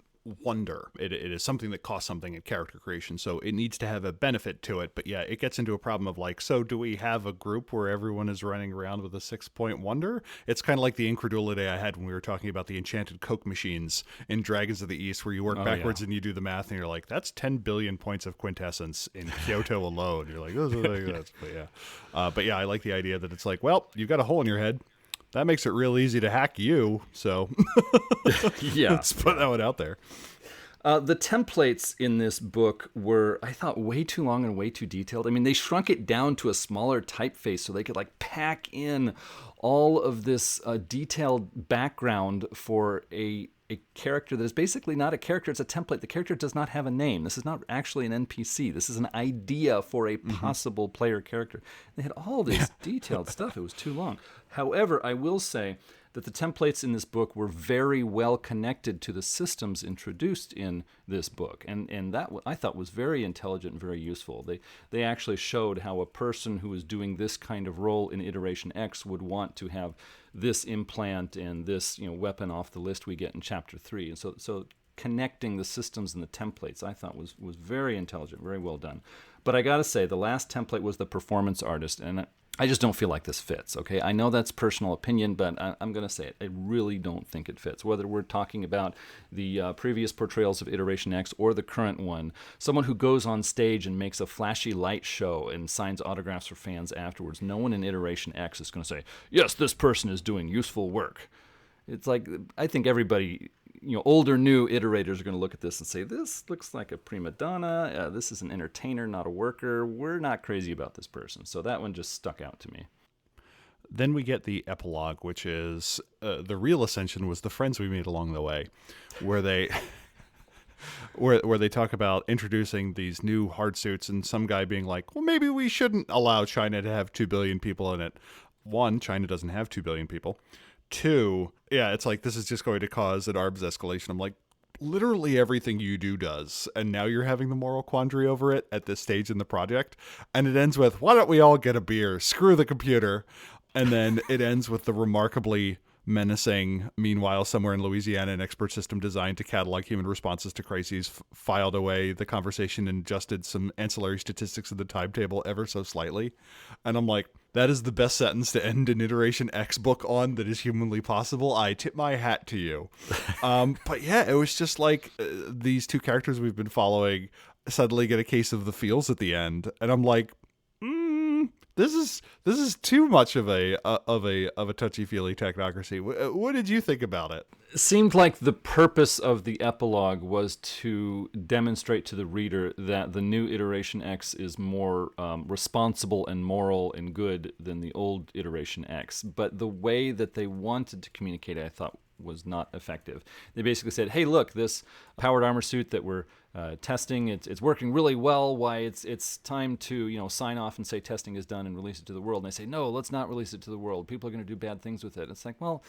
wonder. It is something that costs something at character creation, so it needs to have a benefit to it. But yeah, it gets into a problem of like, so do we have a group where everyone is running around with a 6-point wonder? It's kind of like the incredulity I had when we were talking about the enchanted Coke machines in Dragons of the East, where you work backwards and you do the math and you're like, that's 10 billion points of quintessence in Kyoto alone. You're like, that's but yeah, I like the idea that it's like, well, you've got a hole in your head. That makes it real easy to hack you, so yeah, let's put that one out there. The templates in this book were, I thought, way too long and way too detailed. I mean, they shrunk it down to a smaller typeface so they could like pack in all of this detailed background for a character that is basically not a character, it's a template. The character does not have a name. This is not actually an NPC. This is an idea for a possible player character. They had all this detailed stuff. It was too long. However, I will say that the templates in this book were very well connected to the systems introduced in this book. And that I thought was very intelligent and very useful. They actually showed how a person who is doing this kind of role in Iteration X would want to have this implant and this weapon off the list we get in Chapter 3. And so connecting the systems and the templates I thought was very intelligent, very well done. But I got to say, the last template was the performance artist, and I just don't feel like this fits, okay? I know that's personal opinion, but I'm going to say it. I really don't think it fits. Whether we're talking about the previous portrayals of Iteration X or the current one, someone who goes on stage and makes a flashy light show and signs autographs for fans afterwards, no one in Iteration X is going to say, yes, this person is doing useful work. It's like, I think everybody, old or new iterators are going to look at this and say, this looks like a prima donna. This is an entertainer, not a worker. We're not crazy about this person. So that one just stuck out to me. Then we get the epilogue, which is the real ascension was the friends we made along the way, where they where they talk about introducing these new hardsuits and some guy being like, well, maybe we shouldn't allow China to have 2 billion people in it. One, China doesn't have 2 billion people. Two, yeah, it's like, this is just going to cause an arms escalation. I'm like, literally everything you do does. And now you're having the moral quandary over it at this stage in the project. And it ends with, why don't we all get a beer? Screw the computer. And then it ends with the remarkably menacing, meanwhile, somewhere in Louisiana, an expert system designed to catalog human responses to crises filed away the conversation and adjusted some ancillary statistics of the timetable ever so slightly. And I'm like, that is the best sentence to end an Iteration X book on that is humanly possible. I tip my hat to you. But yeah, it was just like these two characters we've been following suddenly get a case of the feels at the end. And I'm like, this is too much of a touchy-feely technocracy. What did you think about it? It seemed like the purpose of the epilogue was to demonstrate to the reader that the new Iteration X is more responsible and moral and good than the old Iteration X. But the way that they wanted to communicate it, I thought, was not effective. They basically said, hey, look, this powered armor suit that we're testing, it's working really well. Why it's time to sign off and say testing is done and release it to the world. And they say, no, let's not release it to the world. People are going to do bad things with it. It's like, well,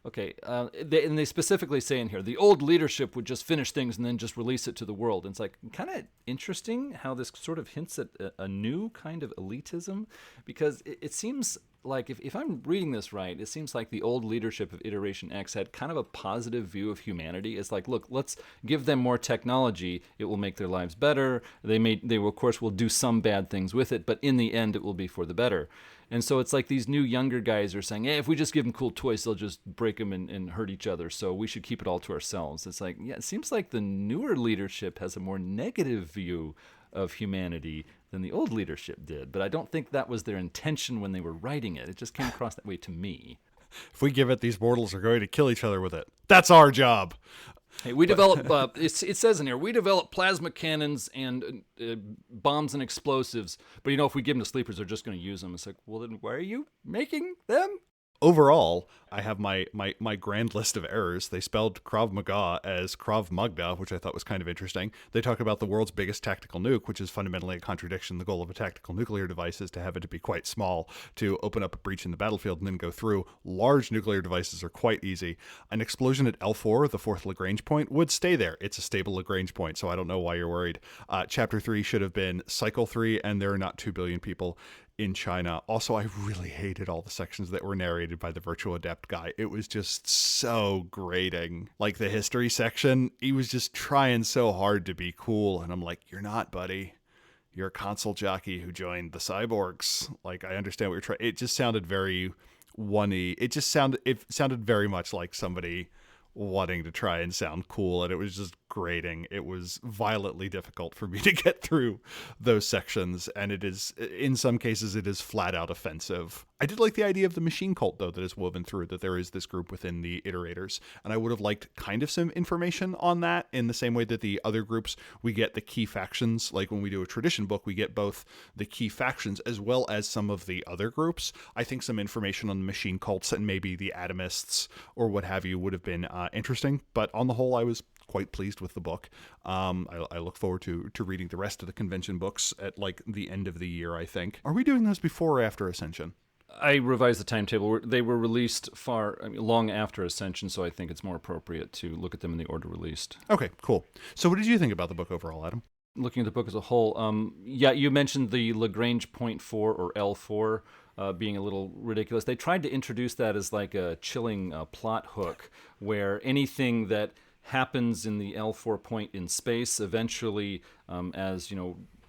okay. They specifically say in here, the old leadership would just finish things and then just release it to the world. And it's like kind of interesting how this sort of hints at a new kind of elitism, because it seems like if I'm reading this right, it seems like the old leadership of Iteration X had kind of a positive view of humanity. It's like, look, let's give them more technology. It will make their lives better. They will, of course, will do some bad things with it, but in the end, it will be for the better. And so it's like these new younger guys are saying, hey, if we just give them cool toys, they'll just break them and hurt each other. So we should keep it all to ourselves. It's like, yeah, it seems like the newer leadership has a more negative view of humanity than the old leadership did. But I don't think that was their intention when they were writing it. It just came across that way to me. If we give it, these mortals are going to kill each other with it. That's our job. Hey, we develop, it says in here, we develop plasma cannons and bombs and explosives. But, if we give them to sleepers, they're just going to use them. It's like, well, then why are you making them? Overall, I have my grand list of errors. They spelled Krav Maga as Krav Magda, which I thought was kind of interesting. They talk about the world's biggest tactical nuke, which is fundamentally a contradiction. The goal of a tactical nuclear device is to have it to be quite small, to open up a breach in the battlefield and then go through. Large nuclear devices are quite easy. An explosion at L4, the fourth Lagrange point, would stay there. It's a stable Lagrange point, so I don't know why you're worried. Chapter 3 should have been Cycle 3, and there are not 2 billion people in China. Also, I really hated all the sections that were narrated by the virtual adept guy. It was just so grating. Like the history section, he was just trying so hard to be cool. And I'm like, you're not, buddy. You're a console jockey who joined the cyborgs. Like, I understand what you're trying. It just sounded very one-y. It sounded very much like somebody wanting to try and sound cool, and it was just grating. It was violently difficult for me to get through those sections, and it is, in some cases, it is flat out offensive. I did like the idea of the machine cult, though, that is woven through, that there is this group within the iterators, and I would have liked kind of some information on that in the same way that the other groups, we get the key factions. Like when we do a tradition book, we get both the key factions as well as some of the other groups. I think some information on the machine cults and maybe the atomists or what have you would have been interesting, but on the whole, I was quite pleased with the book. I look forward to reading the rest of the convention books at like the end of the year, I think. Are we doing those before or after Ascension? I revised the timetable. They were released long after Ascension, so I think it's more appropriate to look at them in the order released. Okay, cool. So what did you think about the book overall, Adam? Looking at the book as a whole, you mentioned the Lagrange point 4 or L4 being a little ridiculous. They tried to introduce that as like a chilling plot hook, where anything that happens in the L4 point in space, eventually, as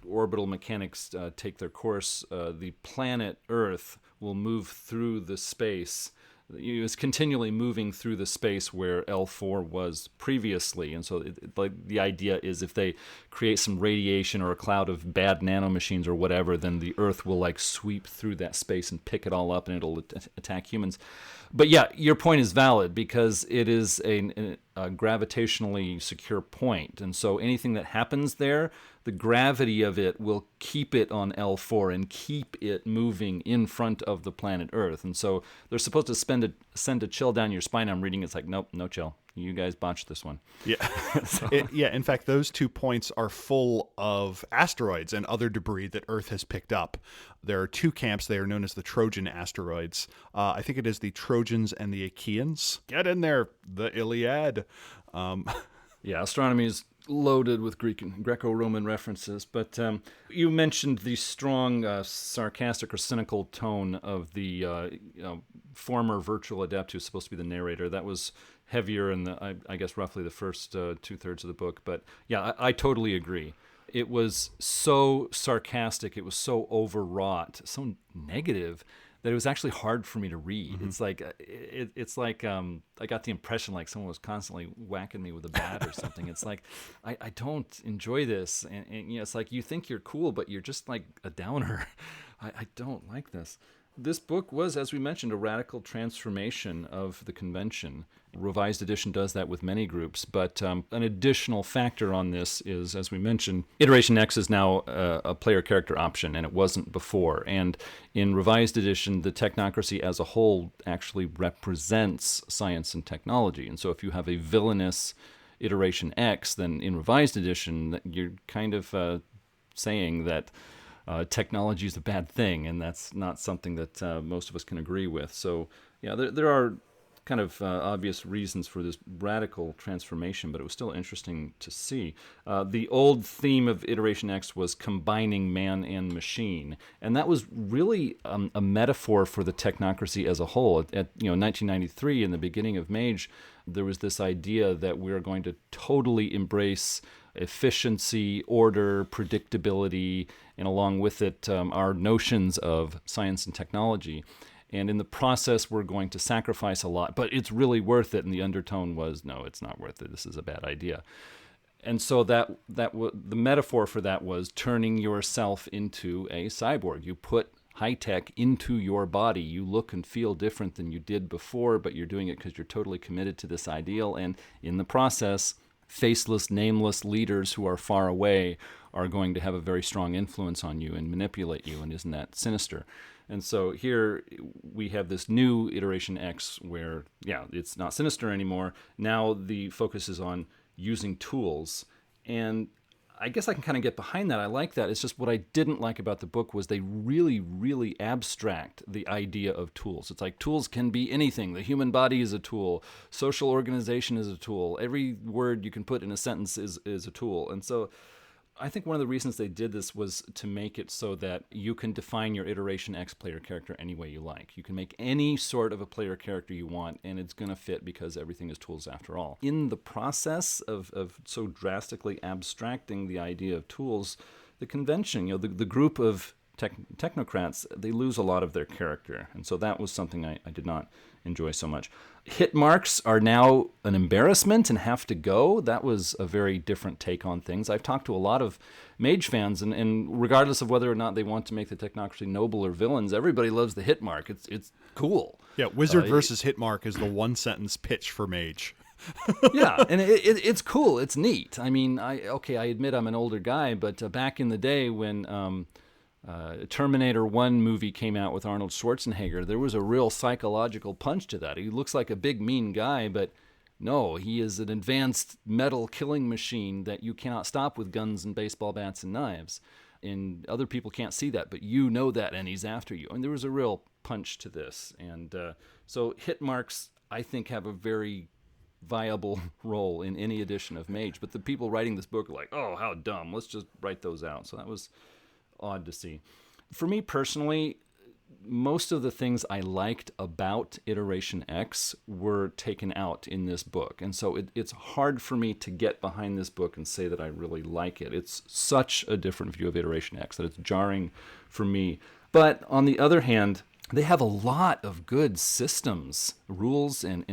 orbital mechanics take their course, the planet Earth will move through the space. It was continually moving through the space where L4 was previously. And so the idea is if they create some radiation or a cloud of bad nanomachines or whatever, then the Earth will like sweep through that space and pick it all up and it'll attack humans. But yeah, your point is valid because it is a gravitationally secure point. And so anything that happens there, the gravity of it will keep it on L4 and keep it moving in front of the planet Earth. And so they're supposed to send a chill down your spine. I'm reading, it's like, nope, no chill. You guys botched this one. Yeah. In fact, those 2 points are full of asteroids and other debris that Earth has picked up. There are 2 camps. They are known as the Trojan asteroids. I think it is the Trojans and the Achaeans. Get in there, the Iliad. Yeah, astronomy is loaded with Greco-Roman references, but you mentioned the strong sarcastic or cynical tone of the former virtual adept who's supposed to be the narrator. That was heavier in I guess roughly the first 2/3 of the book, but yeah, I totally agree. It was so sarcastic, it was so overwrought, so negative that it was actually hard for me to read. Mm-hmm. It's like I got the impression like someone was constantly whacking me with a bat or something. It's like I don't enjoy this, and it's like you think you're cool, but you're just like a downer. I don't like this. This book was, as we mentioned, a radical transformation of the convention. Revised Edition does that with many groups, but an additional factor on this is, as we mentioned, Iteration X is now a player character option, and it wasn't before. And in Revised Edition, the technocracy as a whole actually represents science and technology. And so if you have a villainous Iteration X, then in Revised Edition, you're kind of saying that technology is a bad thing, and that's not something that most of us can agree with. So, yeah, there are kind of obvious reasons for this radical transformation, but it was still interesting to see. The old theme of Iteration X was combining man and machine, and that was really a metaphor for the technocracy as a whole. At 1993, in the beginning of Mage, there was this idea that we're going to totally embrace efficiency, order, predictability, and along with it, our notions of science and technology. And in the process, we're going to sacrifice a lot, but it's really worth it. And the undertone was, no, it's not worth it. This is a bad idea. And so the metaphor for that was turning yourself into a cyborg. You put high tech into your body. You look and feel different than you did before, but you're doing it because you're totally committed to this ideal. And in the process, faceless, nameless leaders who are far away are going to have a very strong influence on you and manipulate you, and isn't that sinister? And so here we have this new iteration X where, yeah, it's not sinister anymore. Now the focus is on using tools. And I guess I can kind of get behind that. I like that. It's just what I didn't like about the book was they really, really abstract the idea of tools. It's like tools can be anything. The human body is a tool. Social organization is a tool. Every word you can put in a sentence is a tool. And so I think one of the reasons they did this was to make it so that you can define your Iteration X player character any way you like. You can make any sort of a player character you want, and it's going to fit because everything is tools after all. In the process of so drastically abstracting the idea of tools, the convention, the group of technocrats, they lose a lot of their character. And so that was something I did not enjoy so much. Hit marks are now an embarrassment and have to go. That was a very different take on things. I've talked to a lot of Mage fans, and regardless of whether or not they want to make the technocracy noble or villains, everybody loves the hit mark. It's cool. Yeah, Wizard versus hit mark is the one-sentence pitch for Mage. Yeah, and it's cool. It's neat. I mean, I admit I'm an older guy, but back in the day when Terminator 1 movie came out with Arnold Schwarzenegger, there was a real psychological punch to that. He looks like a big mean guy, but no, he is an advanced metal killing machine that you cannot stop with guns and baseball bats and knives. And other people can't see that, but you know that, and he's after you. And there was a real punch to this. And so hit marks, I think, have a very viable role in any edition of Mage. But the people writing this book are like, oh, how dumb. Let's just write those out. So that was odd to see. For me personally, most of the things I liked about Iteration X were taken out in this book. And so it's hard for me to get behind this book and say that I really like it. It's such a different view of Iteration X that it's jarring for me. But on the other hand, they have a lot of good systems, rules, and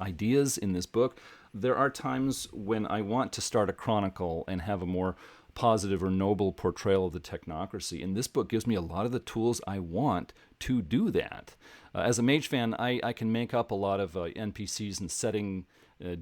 ideas in this book. There are times when I want to start a chronicle and have a more positive or noble portrayal of the technocracy. And this book gives me a lot of the tools I want to do that. As a Mage fan, I can make up a lot of NPCs and setting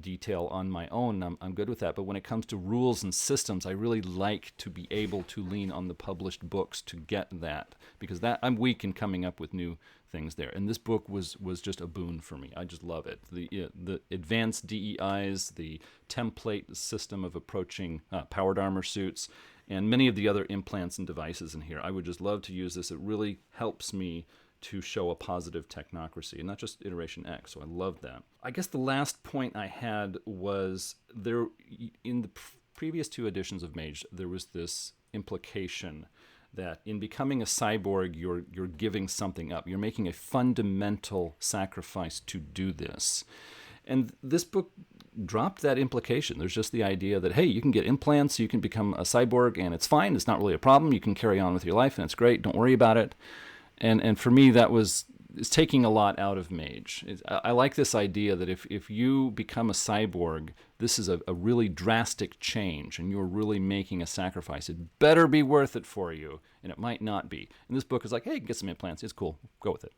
detail on my own. I'm good with that. But when it comes to rules and systems, I really like to be able to lean on the published books to get that, because that I'm weak in coming up with new things there. And this book was just a boon for me. I just love it. The advanced DEIs, the template system of approaching powered armor suits, and many of the other implants and devices in here. I would just love to use this. It really helps me to show a positive technocracy, and not just Iteration X, so I love that. I guess the last point I had was there, in the previous two editions of Mage, there was this implication that in becoming a cyborg, you're giving something up. You're making a fundamental sacrifice to do this. And this book dropped that implication. There's just the idea that, hey, you can get implants, you can become a cyborg, and it's fine. It's not really a problem. You can carry on with your life, and it's great. Don't worry about it. And for me, it's taking a lot out of Mage. I like this idea that if you become a cyborg, this is a really drastic change, and you're really making a sacrifice. It better be worth it for you, and it might not be. And this book is like, hey, get some implants. It's cool. Go with it.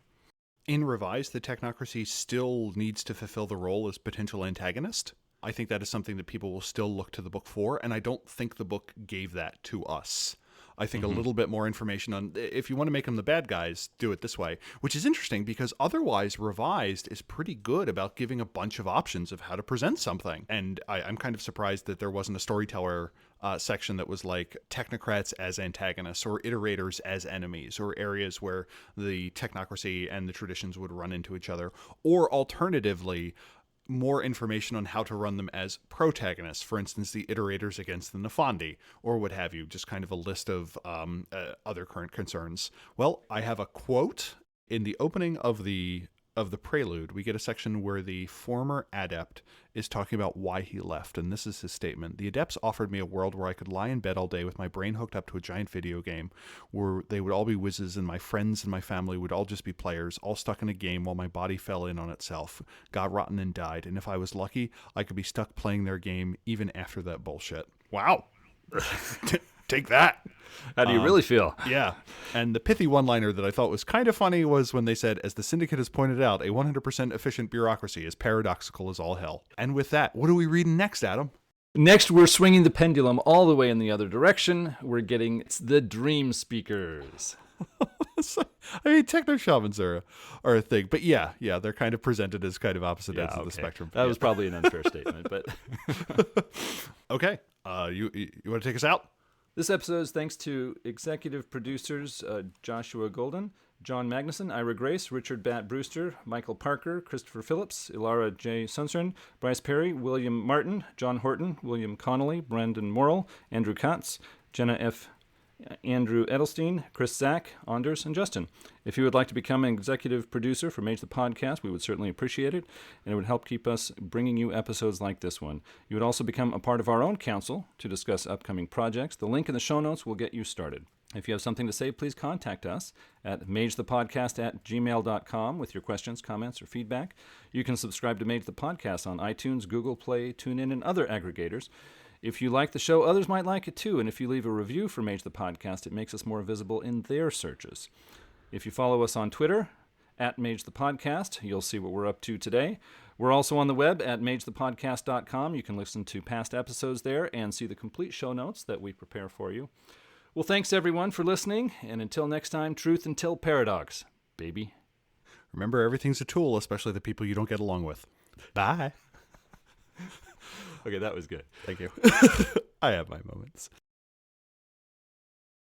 In Revised, the technocracy still needs to fulfill the role as potential antagonist. I think that is something that people will still look to the book for, and I don't think the book gave that to us. I think a little bit more information on, if you want to make them the bad guys, do it this way, which is interesting because otherwise Revised is pretty good about giving a bunch of options of how to present something. And I'm kind of surprised that there wasn't a storyteller section that was like technocrats as antagonists or iterators as enemies, or areas where the technocracy and the traditions would run into each other, or alternatively, more information on how to run them as protagonists, for instance, the iterators against the Nefandi, or what have you, just kind of a list of other current concerns. Well, I have a quote in the opening of the prelude. We get a section where the former adept is talking about why he left, and this is his statement. The adepts offered me a world where I could lie in bed all day with my brain hooked up to a giant video game, where they would all be whizzes and my friends and my family would all just be players, all stuck in a game while my body fell in on itself, got rotten and died, and if I was lucky, I could be stuck playing their game even after that bullshit. Wow. Take that. How do you really feel? Yeah. And the pithy one-liner that I thought was kind of funny was when they said, as the Syndicate has pointed out, a 100% efficient bureaucracy is paradoxical as all hell. And with that, what are we reading next, Adam? Next, we're swinging the pendulum all the way in the other direction. We're getting the dream speakers. I mean, techno shamans are a thing, but yeah, they're kind of presented as kind of opposite ends of the spectrum. That was probably an unfair statement, but okay. You want to take us out? This episode is thanks to executive producers Joshua Golden, John Magnuson, Ira Grace, Richard Batt Brewster, Michael Parker, Christopher Phillips, Ilara J. Sunstern, Bryce Perry, William Martin, John Horton, William Connolly, Brandon Morrill, Andrew Katz, Jenna F. Andrew Edelstein, Chris Zach, Anders, and Justin. If you would like to become an executive producer for Mage the Podcast, we would certainly appreciate it, and it would help keep us bringing you episodes like this one. You would also become a part of our own council to discuss upcoming projects. The link in the show notes will get you started. If you have something to say, please contact us at magethepodcast@gmail.com with your questions, comments, or feedback. You can subscribe to Mage the Podcast on iTunes, Google Play, TuneIn, and other aggregators. If you like the show, others might like it too, and if you leave a review for Mage the Podcast, it makes us more visible in their searches. If you follow us on Twitter, at Mage the Podcast, you'll see what we're up to today. We're also on the web at magethepodcast.com. You can listen to past episodes there and see the complete show notes that we prepare for you. Well, thanks everyone for listening, and until next time, truth until paradox, baby. Remember, everything's a tool, especially the people you don't get along with. Bye. Okay, that was good. Thank you. I have my moments.